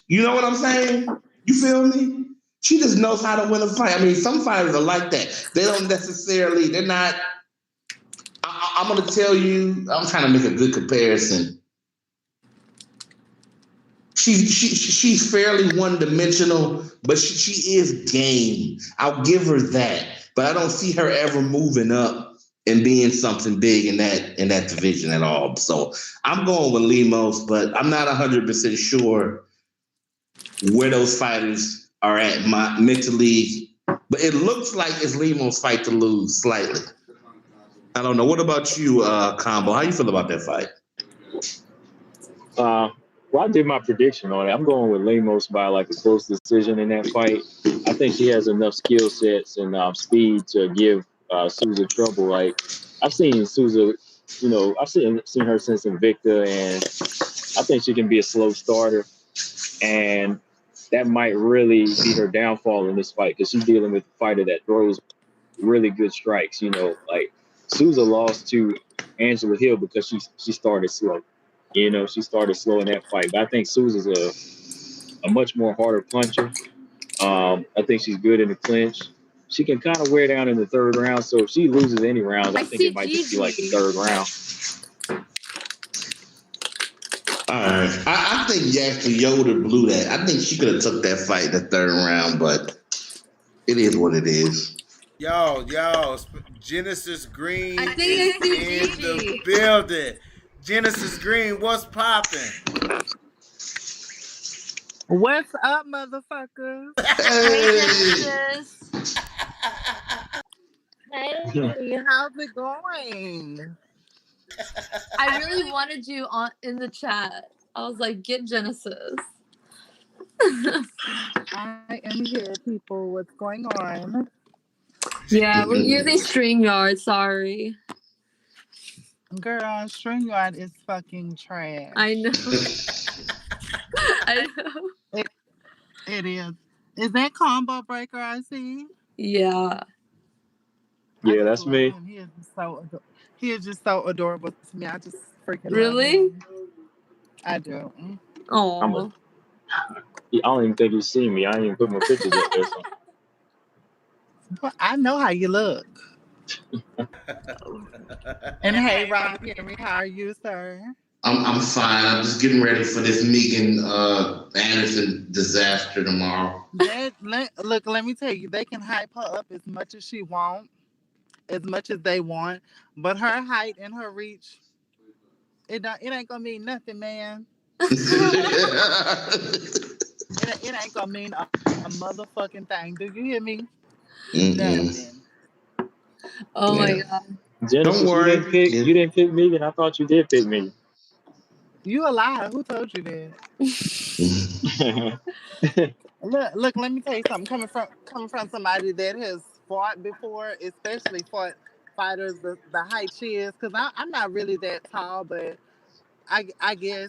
you know what I'm saying? You feel me? She just knows how to win a fight. I mean, some fighters are like that. They don't necessarily. They're not. I'm gonna tell you. I'm trying to make a good comparison. She's fairly one-dimensional, but she is game. I'll give her that. But I don't see her ever moving up and being something big in that division at all. So I'm going with Lemos, but I'm not 100% sure where those fighters are at mentally. But it looks like it's Lemos' fight to lose slightly. I don't know. What about you, Combo? How you feel about that fight? Well, I did my prediction on it. I'm going with Lemos by like a close decision in that fight. I think she has enough skill sets and speed to give Souza trouble. Like I've seen Souza, I've seen her since Invicta, and I think she can be a slow starter, and that might really be her downfall in this fight because she's dealing with a fighter that throws really good strikes. Like Souza lost to Angela Hill because she started slow. She started slow in that fight. But I think Souza's a much more harder puncher. I think she's good in the clinch. She can kind of wear down in the third round. So if she loses any rounds, I think it might just be like the third round. All right. I think actually Yoder blew that. I think she could have took that fight in the third round, but it is what it is. Yo, Genesis Green is in the building. Genesis Green, what's popping? What's up, motherfuckers? Hey. Hey, how's it going? I really wanted you in the chat. I was like, get Genesis. I am here, people. What's going on? Yeah, we're using StreamYard. Sorry. Girl, StreamYard is fucking trash. I know. I know. It is. Is that Combo Breaker I see? Yeah. Yeah, I that's just me. love him. He is just so adorable to me. I just freaking Really? love him. I do. Oh. I don't even think you see me. I ain't even put my pictures up there. So. Well, I know how you look. And hey, Robert Henry, how are you, sir? I'm fine. I'm just getting ready for this Megan Anderson disaster tomorrow. Look, let me tell you, they can hype her up as much as she wants, as much as they want, but her height and her reach, it ain't gonna mean nothing, man. It ain't gonna mean a motherfucking thing. Do you hear me? Nothing. Oh my god. Genesis, Don't worry. You didn't pick me, and I thought you did pick me. You a liar. Who told you that? Look, let me tell you something. Coming from somebody that has fought before, especially fought fighters the height she is, because I'm not really that tall, but I guess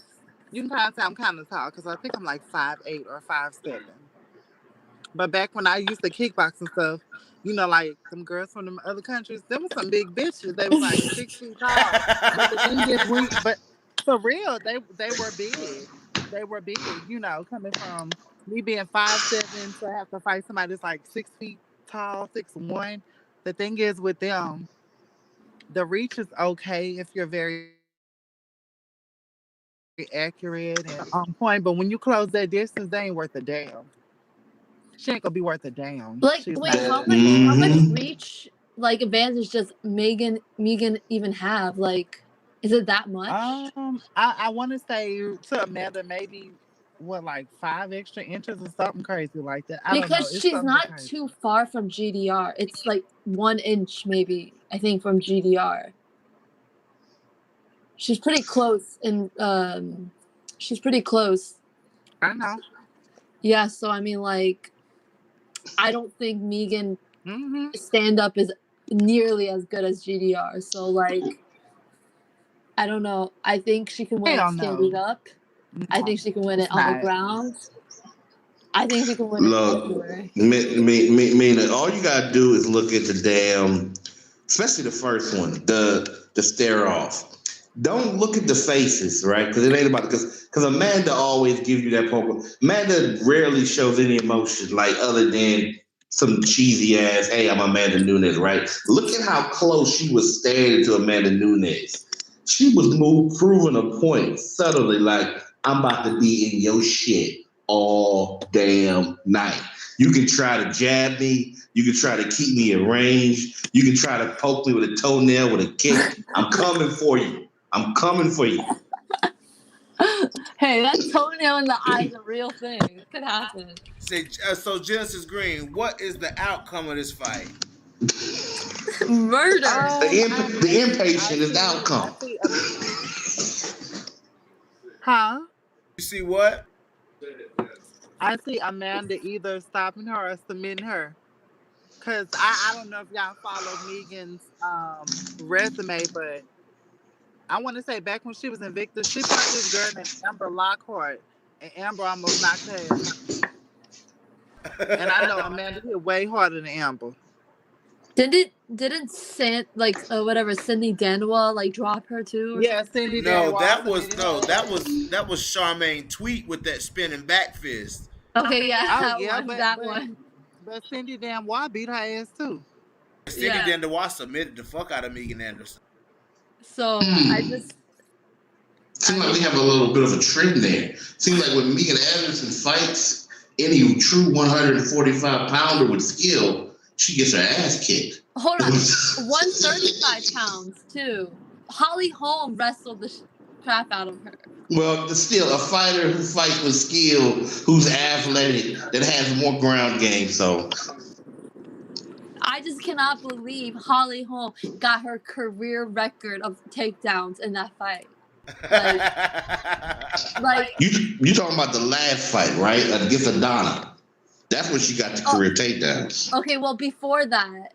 you can kind of say I'm kind of tall because I think I'm like 5'8" or 5'7". But back when I used to kickbox and stuff, you know, like them girls from them other countries, there was some big bitches. They was like 6 feet tall. But the thing is, but for real, they were big. They were big, you know, coming from me being 5'7" to have to fight somebody that's like 6 feet tall, 6'1". The thing is with them, the reach is okay if you're very accurate and on point, but when you close that distance, they ain't worth a damn. She ain't gonna be worth a damn. Like, She's wait, not. how much reach, like, advantage does Megan even have? Like, is it that much? I want to say to Amanda maybe like 5 extra inches or something crazy like that. I don't know. Because It's she's something not crazy. too far from GDR. It's like 1 inch maybe, I think, from GDR. She's pretty close, and she's pretty close. I know. Yeah, so I mean, like, I don't think Megan stand up is nearly as good as GDR. So, like, I don't know. I think she can win it standing up. I think she can win it on the ground. I think she can win it everywhere. Meaning, all you gotta do is look at the damn, especially the first one, the stare off. Don't look at the faces, right? Because it ain't about because Amanda always gives you that poker. Amanda rarely shows any emotion, like other than some cheesy ass, "Hey, I'm Amanda Nunes," right? Look at how close she was standing to Amanda Nunes. She was proving a point subtly, like, I'm about to be in your shit all damn night. You can try to jab me. You can try to keep me in range. You can try to poke me with a toenail, with a kick. I'm coming for you. I'm coming for you. Hey, that toenail in the eye is a real thing. It could happen. So Genesis Green, what is the outcome of this fight? Murder. The impatient is the outcome. Huh? You see what? I see Amanda either stopping her or submitting her. Because I don't know if y'all follow Megan's resume, but I want to say back when she was Invictus, she fought this girl named Amber Lockhart, and Amber almost knocked her ass out. And I know Amanda hit way harder than Amber. Didn't Cindy Danwa like drop her too? Or yeah, Cindy. No, that was Charmaine Tweet with that spinning back fist. Okay, yeah, that one. But Cindy Danwa beat her ass too. Cindy Danwa submitted the fuck out of Megan Anderson. So I just seems like we have a little bit of a trend there. Seems like when Megan Anderson fights any true 145 pounder with skill, she gets her ass kicked. Hold on, 135 pounds too. Holly Holm wrestled crap out of her. Well, still, a fighter who fights with skill, who's athletic, that has more ground game. So I just cannot believe Holly Holm got her career record of takedowns in that fight. Like you talking about the last fight, right? Against Adana. That's when she got the career takedowns. Okay, well before that,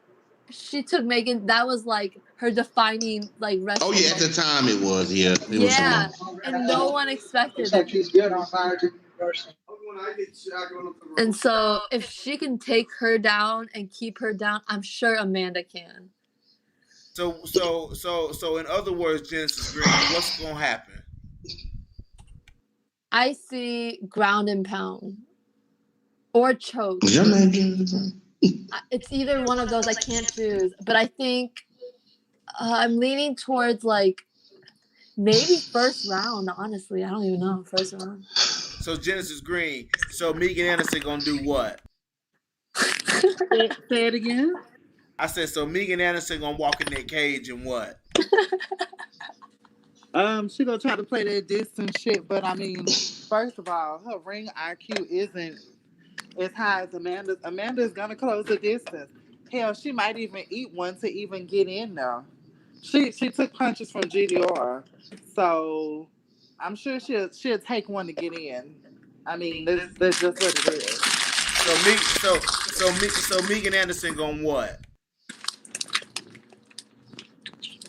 she took Megan. That was like her defining like wrestling. Oh yeah, at the time it was. Yeah, it yeah, was and no one expected it. She's good on fire. And so, if she can take her down and keep her down, I'm sure Amanda can. So in other words, Genesis Green, what's gonna happen? I see ground and pound or choke. Is your name Genesis? It's either one of those. I can't choose, but I think I'm leaning towards like maybe first round. Honestly, I don't even know first round. So Genesis Green. So Megan Anderson gonna do what? Say it again. I said so. Megan Anderson gonna walk in that cage and what? She gonna try to play that distance shit, but I mean, first of all, her ring IQ isn't as high as Amanda's. Amanda's gonna close the distance. Hell, she might even eat one to even get in there. She took punches from GDR, so I'm sure she'll take one to get in. I mean, that's just what it is. So Megan Anderson gonna what?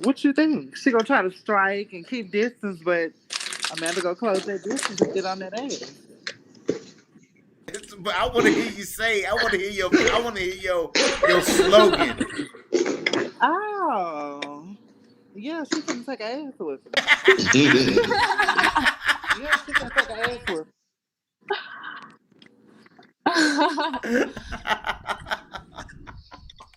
What you think? She gonna try to strike and keep distance, but Amanda gonna close that distance and get on that ass. But I want to hear you say. I want to hear your slogan. Oh, yeah, she's gonna take an ass with her. Yeah, she's gonna take an ass with her.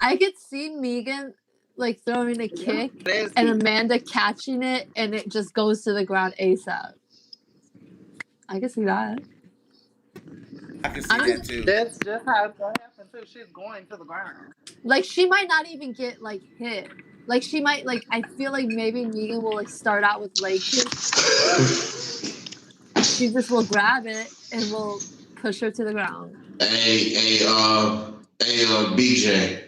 I could see Megan like throwing a kick and Amanda catching it, and it just goes to the ground ASAP. I can see that. I can see that too. That's just how it's gonna happen too. She's going to the ground. Like she might not even get like hit. Like she might like. I feel like maybe Megan will like start out with leg kicks. She just will grab it and will push her to the ground. Hey, BJ.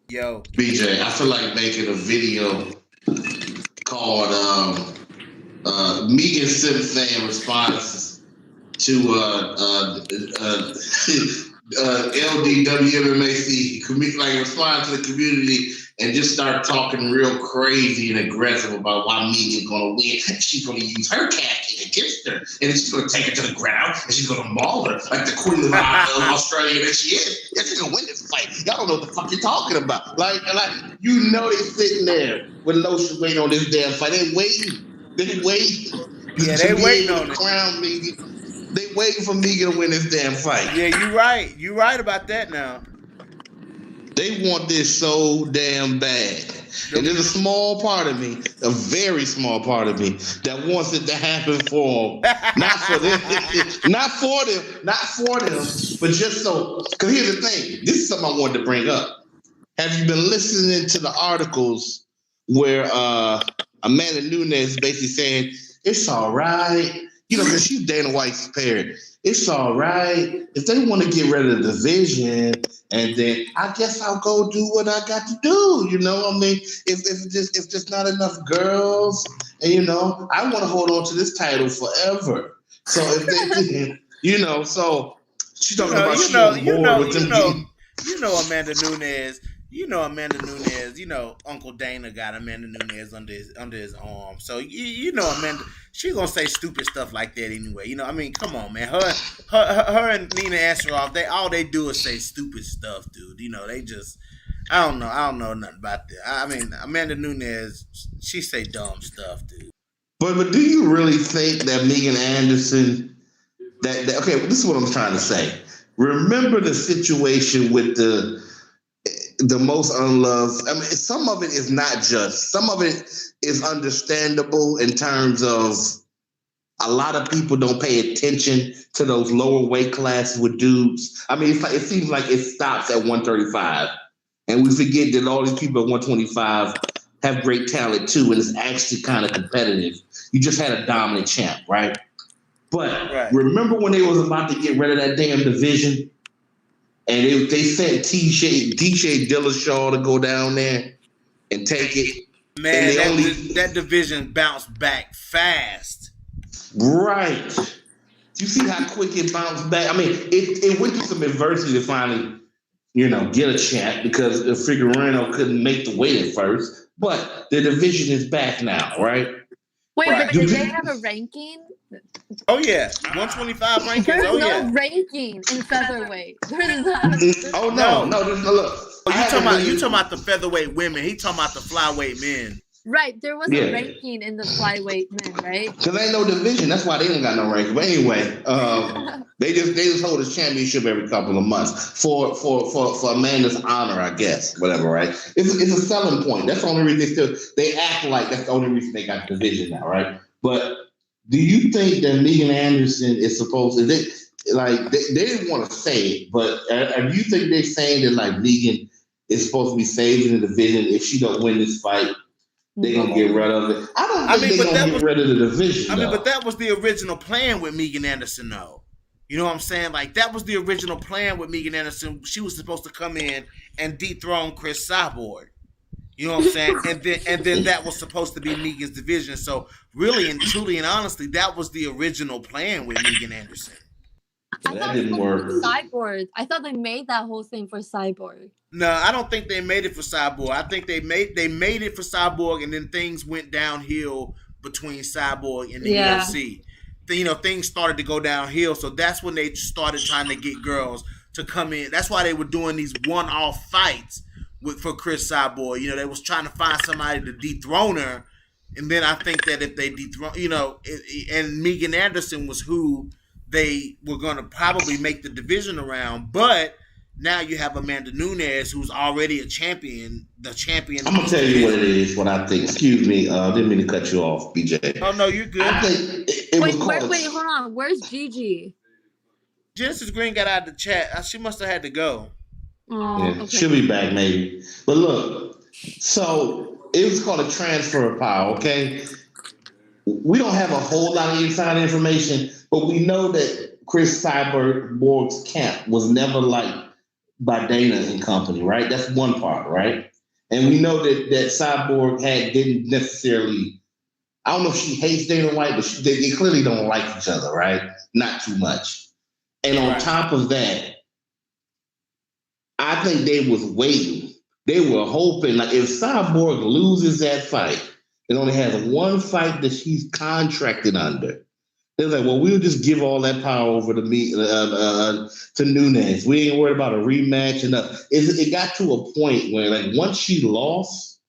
Yo, BJ, I feel like making a video called Megan Simpson responses to LDWMAC, like respond to the community and just start talking real crazy and aggressive about why Megan's gonna win. She's gonna use her casket against her, and she's gonna take her to the ground, and she's gonna maul her like the queen of Australia that she is. Yeah, she's gonna win this fight. Y'all don't know what the fuck you're talking about. Like you know they sitting there with lotion waiting on this damn fight. They waiting. Yeah, they waiting on it. Crown Megan. They waiting for Megan to win this damn fight. Yeah, you right. You right about that now. They want this so damn bad. And there's a small part of me, a very small part of me, that wants it to happen for them. Not for them. Not for them, but just so. Because here's the thing. This is something I wanted to bring up. Have you been listening to the articles where Amanda Nunes basically saying, it's all right. You know, because she's Dana White's parent. It's all right. If they want to get rid of the division, and then I guess I'll go do what I got to do. You know, I mean, if just not enough girls, and you know, I want to hold on to this title forever. So if they didn't, you know, so she's talking about Amanda Nunes. You know Amanda Nunes. You know Uncle Dana got Amanda Nunes under his arm. So you know Amanda. She gonna say stupid stuff like that anyway. You know, I mean, come on, man. Her and Nina Asheroff, all they do is say stupid stuff, dude. You know, they just I don't know nothing about that. I mean, Amanda Nunes, she say dumb stuff, dude. But do you really think that Megan Anderson that okay, this is what I'm trying to say. Remember the situation with the most unloved. I mean, some of it is not just. Some of it is understandable in terms of a lot of people don't pay attention to those lower weight classes with dudes. I mean, it seems like it stops at 135. And we forget that all these people at 125 have great talent too, and it's actually kind of competitive. You just had a dominant champ, right? But remember when they was about to get rid of that damn division, and they sent DJ Dillashaw to go down there and take it. Man, that division bounced back fast. Right. You see how quick it bounced back? I mean, it went through some adversity to finally, get a champ because Figueiredo couldn't make the weight at first. But the division is back now, right? Wait, but did they have a ranking? Oh yeah, 125 rankings. There's no ranking in featherweight. There's not. Oh no, look. You talking about the featherweight women? He talking about the flyweight men. Right, there was a ranking in the flyweight men, right? Because ain't no division. That's why they ain't got no ranking. But anyway, they just hold a championship every couple of months for Amanda's honor, I guess. Whatever, right? It's a selling point. That's the only reason they act like that's the only reason they got the division now, right? But do you think that Megan Anderson is supposed to? They didn't want to say it, but do you think they're saying that like Megan is supposed to be saved in the division if she don't win this fight? They're going to get rid of it. I don't think they're going to get rid of the division. But that was the original plan with Megan Anderson, though. You know what I'm saying? Like, that was the original plan with Megan Anderson. She was supposed to come in and dethrone Chris Cyborg. You know what I'm saying? and then that was supposed to be Megan's division. So, really and truly and honestly, that was the original plan with Megan Anderson. That didn't work. Cyborg. I thought they made that whole thing for Cyborg. No, I don't think they made it for Cyborg. I think they made it for Cyborg, and then things went downhill between Cyborg and the UFC. Things started to go downhill, so that's when they started trying to get girls to come in. That's why they were doing these one-off fights for Chris Cyborg. They was trying to find somebody to dethrone her, and then I think that if they dethrone, and Megan Anderson was who they were going to probably make the division around, but now you have Amanda Nunes, who's already a champion, the champion. I'm going to tell you what it is, what I think. Excuse me, didn't mean to cut you off, BJ. Oh, no, you're good. I think it was called... Wait, hold on. Where's Gigi? Genesis Green got out of the chat. She must have had to go. Oh, okay. She'll be back maybe. But look, so it was called a transfer of power, okay? We don't have a whole lot of inside information, but we know that Chris Cyborg's camp was never liked by Dana and company, right? That's one part, right? And we know that Cyborg didn't necessarily, I don't know if she hates Dana White, but they clearly don't like each other, right? Not too much. And on top of that, I think they was waiting. They were hoping, like, if Cyborg loses that fight, it only has one fight that she's contracted under. They're like, well, we'll just give all that power over to Nunes. We ain't worried about a rematch. And it got to a point where, like, once she lost,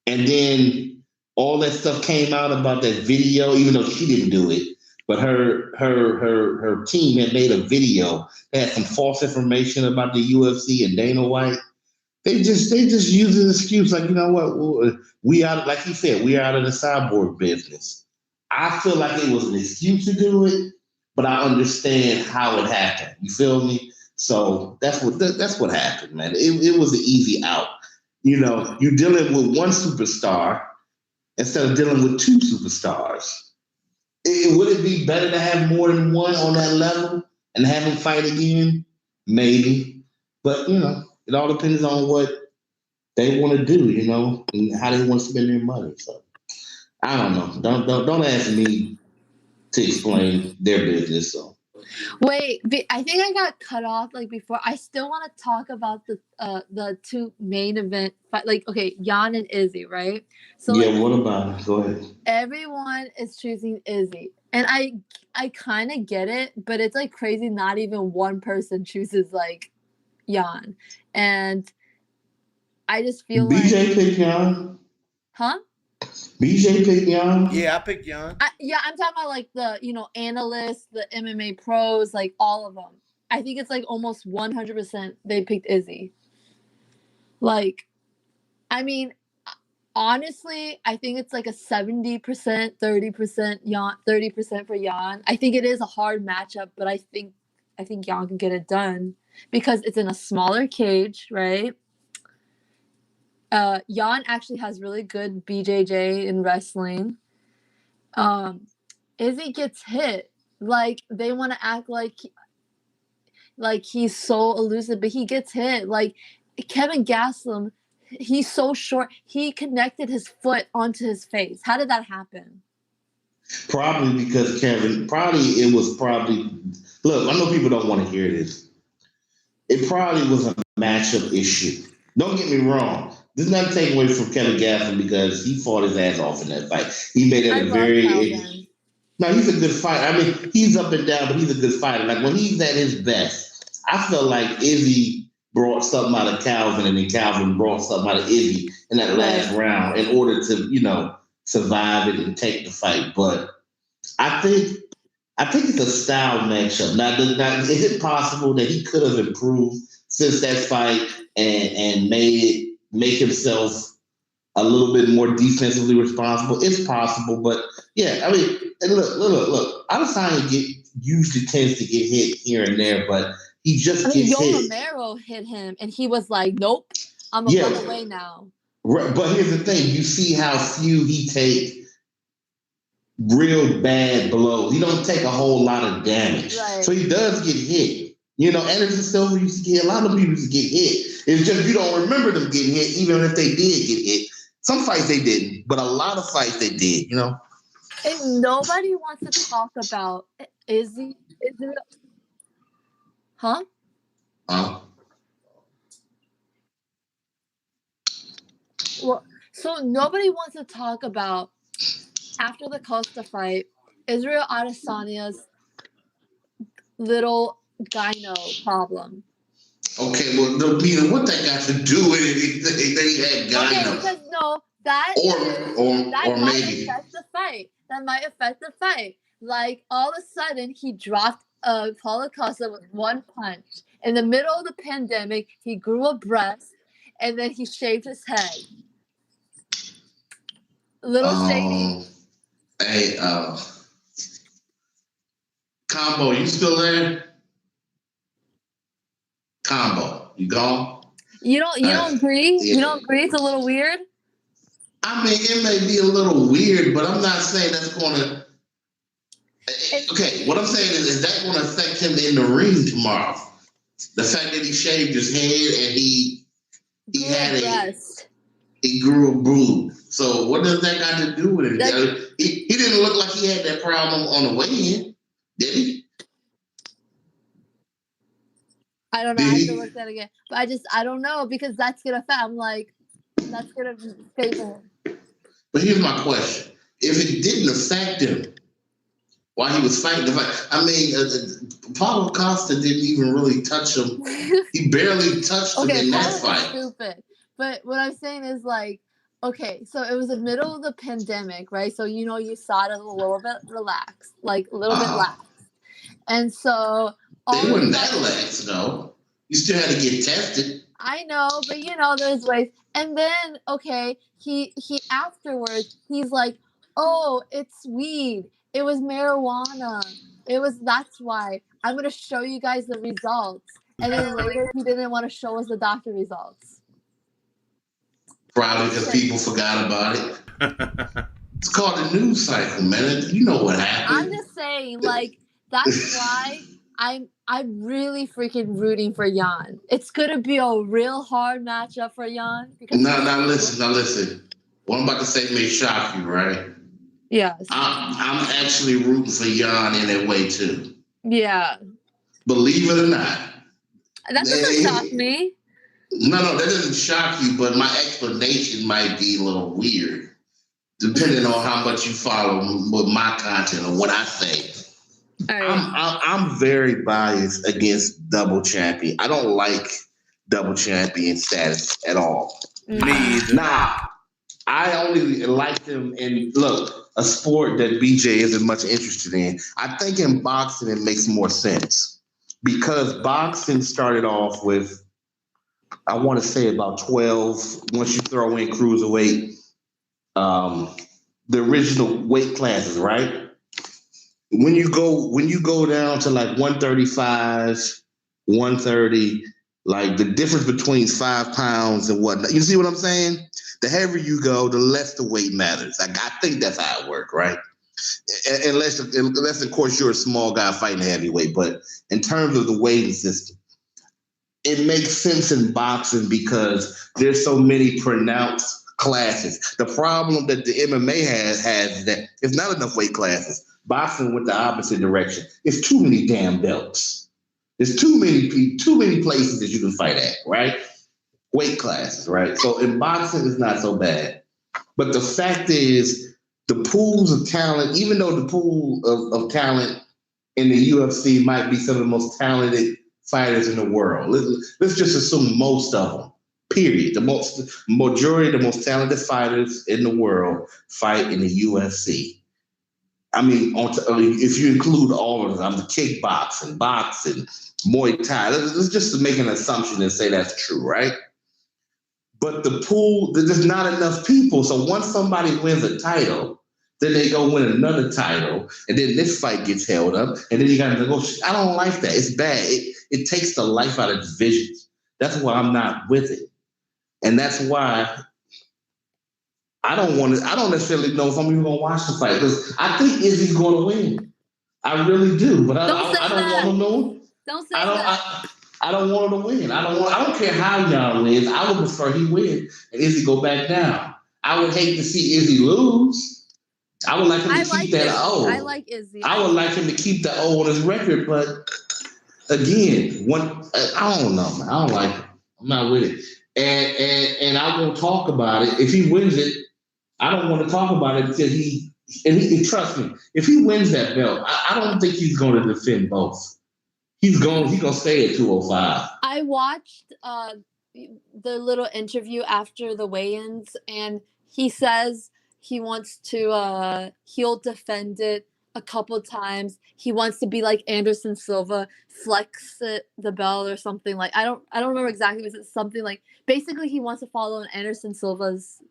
and then all that stuff came out about that video, even though she didn't do it, but her team had made a video that had some false information about the UFC and Dana White. They just use an excuse like, you know what, we out, like he said, we out of the Cyborg business. I feel like it was an excuse to do it, but I understand how it happened. You feel me? So that's what happened, man. It was an easy out. You're dealing with one superstar instead of dealing with two superstars. Would it be better to have more than one on that level and have them fight again? Maybe. But, it all depends on what they want to do, and how they want to spend their money. So I don't know. Don't ask me to explain their business. So wait, I think I got cut off before. I still want to talk about the two main event fight. Okay, Jan and Izzy, right? So yeah, what about it? Go ahead. Everyone is choosing Izzy, and I kind of get it, but it's crazy. Not even one person chooses Jan, and I just feel BJ picked Jan. Huh? BJ picked Jan? Yeah, I picked Jan. I'm talking about the analysts, the MMA pros, all of them. I think it's almost 100% they picked Izzy. Honestly, I think it's a 70%, 30% Jan, 30% for Jan. I think it is a hard matchup, but I think Jan can get it done because it's in a smaller cage, right? Jan actually has really good BJJ in wrestling. Izzy gets hit. Like, they want to act like he's so elusive, but he gets hit. Like, Kevin Gastelum, he's so short. He connected his foot onto his face. How did that happen? Probably because Kevin. Look, I know people don't want to hear this. It probably was a matchup issue. Don't get me wrong. This is not taking away from Kevin Gastelum because he fought his ass off in that fight. He made it No, he's a good fighter. I mean, he's up and down, but he's a good fighter. Like, when he's at his best, I feel like Izzy brought something out of Calvin, and then Calvin brought something out of Izzy in that last round in order to, survive it and take the fight. But I think it's a style matchup. Now, is it possible that he could have improved since that fight and make himself a little bit more defensively responsible? It's possible, but yeah, I mean, and look. Adesanya usually tends to get hit here and there, but he just gets hit. Romero hit him, and he was like, "Nope, I'm a run away now." Right, but here's the thing: you see how few he take real bad blows. He don't take a whole lot of damage, right. So he does get hit. Anderson Silva used to get a lot of people used to get hit. It's just you don't remember them getting hit, even if they did get hit. Some fights they didn't, but a lot of fights they did. And nobody wants to talk about Izzy. Huh? Well, so nobody wants to talk about, after the Costa fight, Israel Adesanya's little gyno problem. Okay, well, what that got to do with anything? They had gyno. Okay, because that might maybe affect the fight. That might affect the fight. Like, all of a sudden, he dropped Paulo Costa with one punch. In the middle of the pandemic, he grew a breast, and then he shaved his head. Little shady. Hey, Combo, you still there? Combo, you gone? You don't agree? Yeah. You don't agree? It's a little weird? I mean, it may be a little weird, but I'm not saying that's going to... Okay, what I'm saying is that going to affect him in the ring tomorrow? The fact that he shaved his head and he grew a boob. So what does that got to do with it? He didn't look like he had that problem on the way in, did he? I don't know. I have to look at that again. But I don't know, because that's going to affect. I'm like, that's going to favor him. But here's my question. If it didn't affect him while he was fighting the fight, I mean, Paulo Costa didn't even really touch him. He barely touched him in that fight. Stupid. But what I'm saying is, like, okay, so it was the middle of the pandemic, right? So, you saw it a little bit relaxed, like a little bit lax. And so... They weren't that lax, though. You still had to get tested. I know, but there's ways. And then, okay, he afterwards, he's like, "Oh, it's weed. It was marijuana. That's why. I'm going to show you guys the results." And then later, he didn't want to show us the doctor results. Probably because people forgot about it. It's called the news cycle, man. You know what happened. I'm just saying, like, that's why I'm really freaking rooting for Jan. It's gonna be a real hard matchup for Jan. Now listen. What I'm about to say may shock you, right? Yes. I'm actually rooting for Jan in that way too. Yeah. Believe it or not. That doesn't shock me. No, that doesn't shock you, but my explanation might be a little weird, depending on how much you follow with my content or what I say. All right. I'm very biased against double champion. I don't like double champion status at all. Me either. Nah, I only like them in a sport that BJ isn't much interested in. I think in boxing it makes more sense because boxing started off with, I want to say about 12. Once you throw in cruiserweight, the original weight classes, right? When you go down to like 135, 130, Like the difference between 5 pounds and whatnot. You see what I'm saying? The heavier you go, the less the weight matters. I think that's how it works, right? Unless of course you're a small guy fighting heavyweight. But in terms of the weighting system, it makes sense in boxing because there's so many pronounced classes. The problem that the MMA has is that it's not enough weight classes. Boxing went the opposite direction. It's too many damn belts. There's too many places that you can fight at, right? Weight classes, right? So in boxing, it's not so bad. But the fact is, the pools of talent, even though the pool of talent in the UFC might be some of the most talented fighters in the world, let's just assume most of them, period. The majority of the most talented fighters in the world fight in the UFC. I mean, if you include all of them, the kickboxing, boxing, Muay Thai, let's just make an assumption and say that's true, right? But the pool, there's not enough people. So once somebody wins a title, then they go win another title, and then this fight gets held up, and then you got to negotiate. I don't like that. It's bad. It takes the life out of divisions. That's why I'm not with it. And that's why I don't necessarily know if I'm even going to watch the fight, because I think Izzy's going to win. I really do, but I don't want to know. Don't say that. I don't want him to win. I don't care how Jan wins. I would prefer he win and Izzy go back down. I would hate to see Izzy lose. I would like him to keep that O. I like Izzy. I would like him to keep that O on his record, but again, I don't know, man. I don't like him. I'm not with it. And I won't talk about it. If he wins it, I don't want to talk about it until he trust me, if he wins that belt, I don't think he's going to defend both. He's going to stay at 205. I watched the little interview after the weigh-ins, and he says he wants to he'll defend it a couple times. He wants to be like Anderson Silva, flex the belt or something. Like I don't remember exactly, but it's something like basically he wants to follow in Anderson Silva's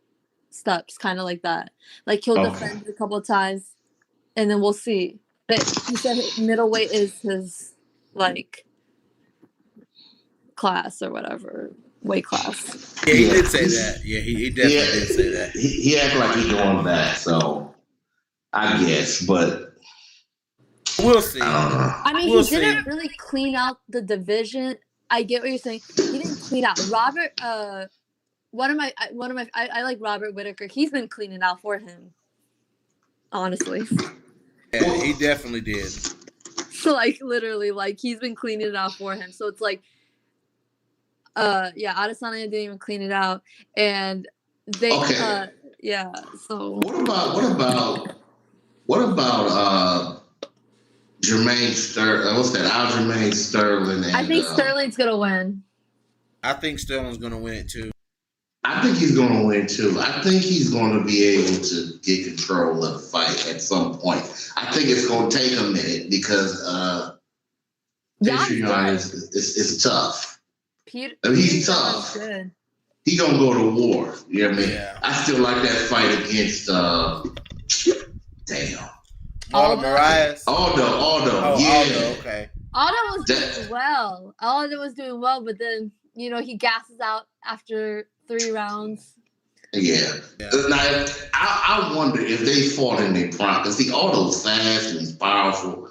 steps, kind of like that. Like he'll defend it a couple times, and then we'll see. But he said middleweight is his like class or whatever, weight class. Yeah, he did say that. Yeah, he definitely did say that. He acted like he's doing that, so I guess, but we'll see. I mean, he didn't really clean out the division. I get what you're saying. He didn't clean out Robert. I like Robert Whittaker. He's been cleaning out for him, honestly. Yeah, he definitely did. So like literally, like he's been cleaning it out for him. So it's like, Adesanya didn't even clean it out, and they, yeah. So what about Jermaine Sterling? What's that? Aljamain Sterling. And, I think Sterling's gonna win. I think Sterling's gonna win it too. I think he's going to win too. I think he's going to be able to get control of the fight at some point. I think it's going to take a minute because Patreon is tough. He's tough. He's going to go to war. You know what I mean? Yeah. I still like that fight against Aldo Moraes. Aldo, yeah. Aldo, okay. Aldo was doing well. Aldo was doing well, but then, he gasses out after 3 rounds. Yeah. Now, I wonder if they fought in their prime, because Aldo's fast and he's powerful.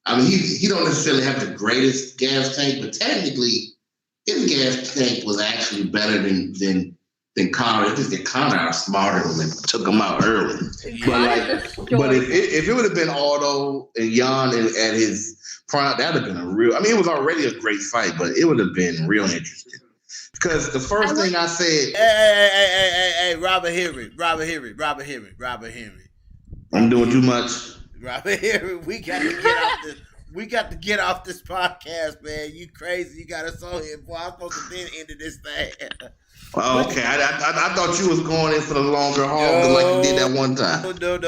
I mean, he don't necessarily have the greatest gas tank, but technically his gas tank was actually better than Conor. I think that Conor outsmarted him and took him out early. But if it would have been Aldo and Jan at his prime, that would have been it was already a great fight, but it would have been real interesting. Because the first thing I said, hey, Robert Henry. I'm doing too much. Robert Henry, we got to get off this podcast, man. You crazy? You got us on here, boy. I'm supposed to then end this thing. Oh, okay. I thought you was going in for the longer haul like you did that one time. No.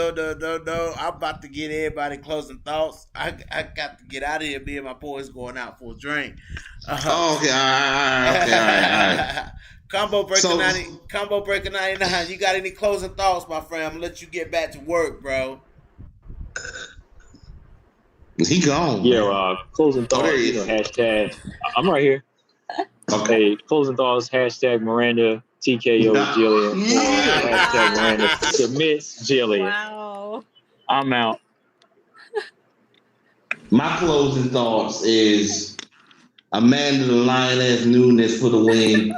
I'm about to get everybody closing thoughts. I got to get out of here. Me and my boys going out for a drink. Okay. All right. Combo Breaker 99. You got any closing thoughts, my friend? I'm gonna let you get back to work, bro. He gone. Yeah, closing thoughts. Hashtag. I'm right here. Hey, closing thoughts, hashtag Miranda, TKO Jillian. Yeah. Hashtag Miranda submits Jillian. Wow. I'm out. My closing thoughts is Amanda the Lioness Nunes for the win.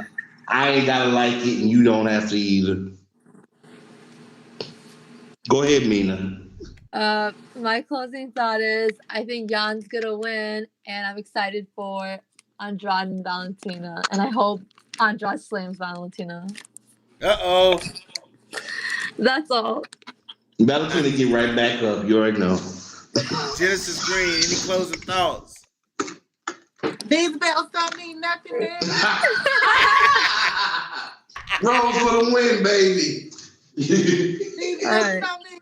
I ain't gotta like it, and you don't have to either. Go ahead, Mina. My closing thought is I think Jan's gonna win, and I'm excited for Andrade and Valentina, and I hope Andrade slams Valentina. Uh-oh. That's all. Valentina get right back up. You already know. Genesis Green, any closing thoughts? These belts don't mean nothing, man. Rose for the win, baby. These belts Alright. don't mean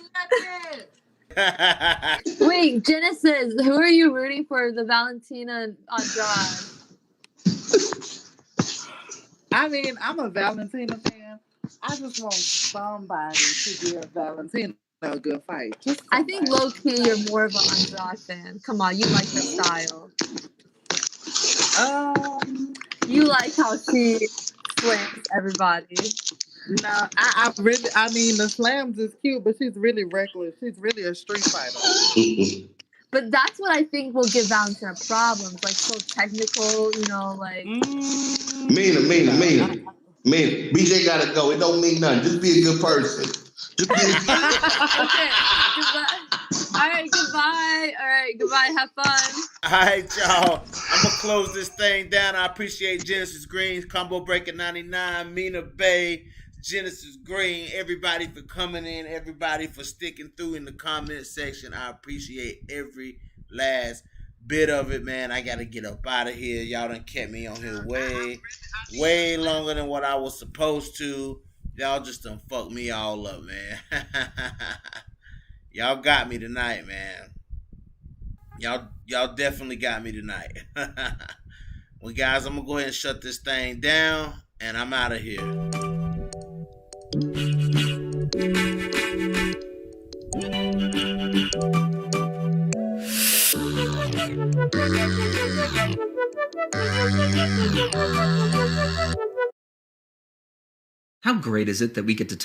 nothing. Wait, Genesis, who are you rooting for? The Valentina and Andrade? I mean, I'm a Valentina fan. I just want somebody to give Valentina a good fight. Just I think somebody. low key you're more of an Andrade fan. Come on, you like her style. You like how she slams everybody. No, I mean, the slams is cute, but she's really reckless. She's really a street fighter. But that's what I think will give Valentina problems. Like so technical, you know, like Mina. BJ gotta go. It don't mean nothing. Just be a good person. Just be okay. Goodbye. All right, goodbye. Have fun. All right, y'all. I'm going to close this thing down. I appreciate Genesis Green, Combo Breaker 99, Mina Bay, Genesis Green, everybody for coming in, everybody for sticking through in the comment section. I appreciate every last bit of it, man. I got to get up out of here. Y'all done kept me on here way longer than what I was supposed to. Y'all just done fucked me all up, man. Y'all got me tonight, man. Y'all definitely got me tonight. Well, guys, I'm going to go ahead and shut this thing down, and I'm out of here. How great is it that we get to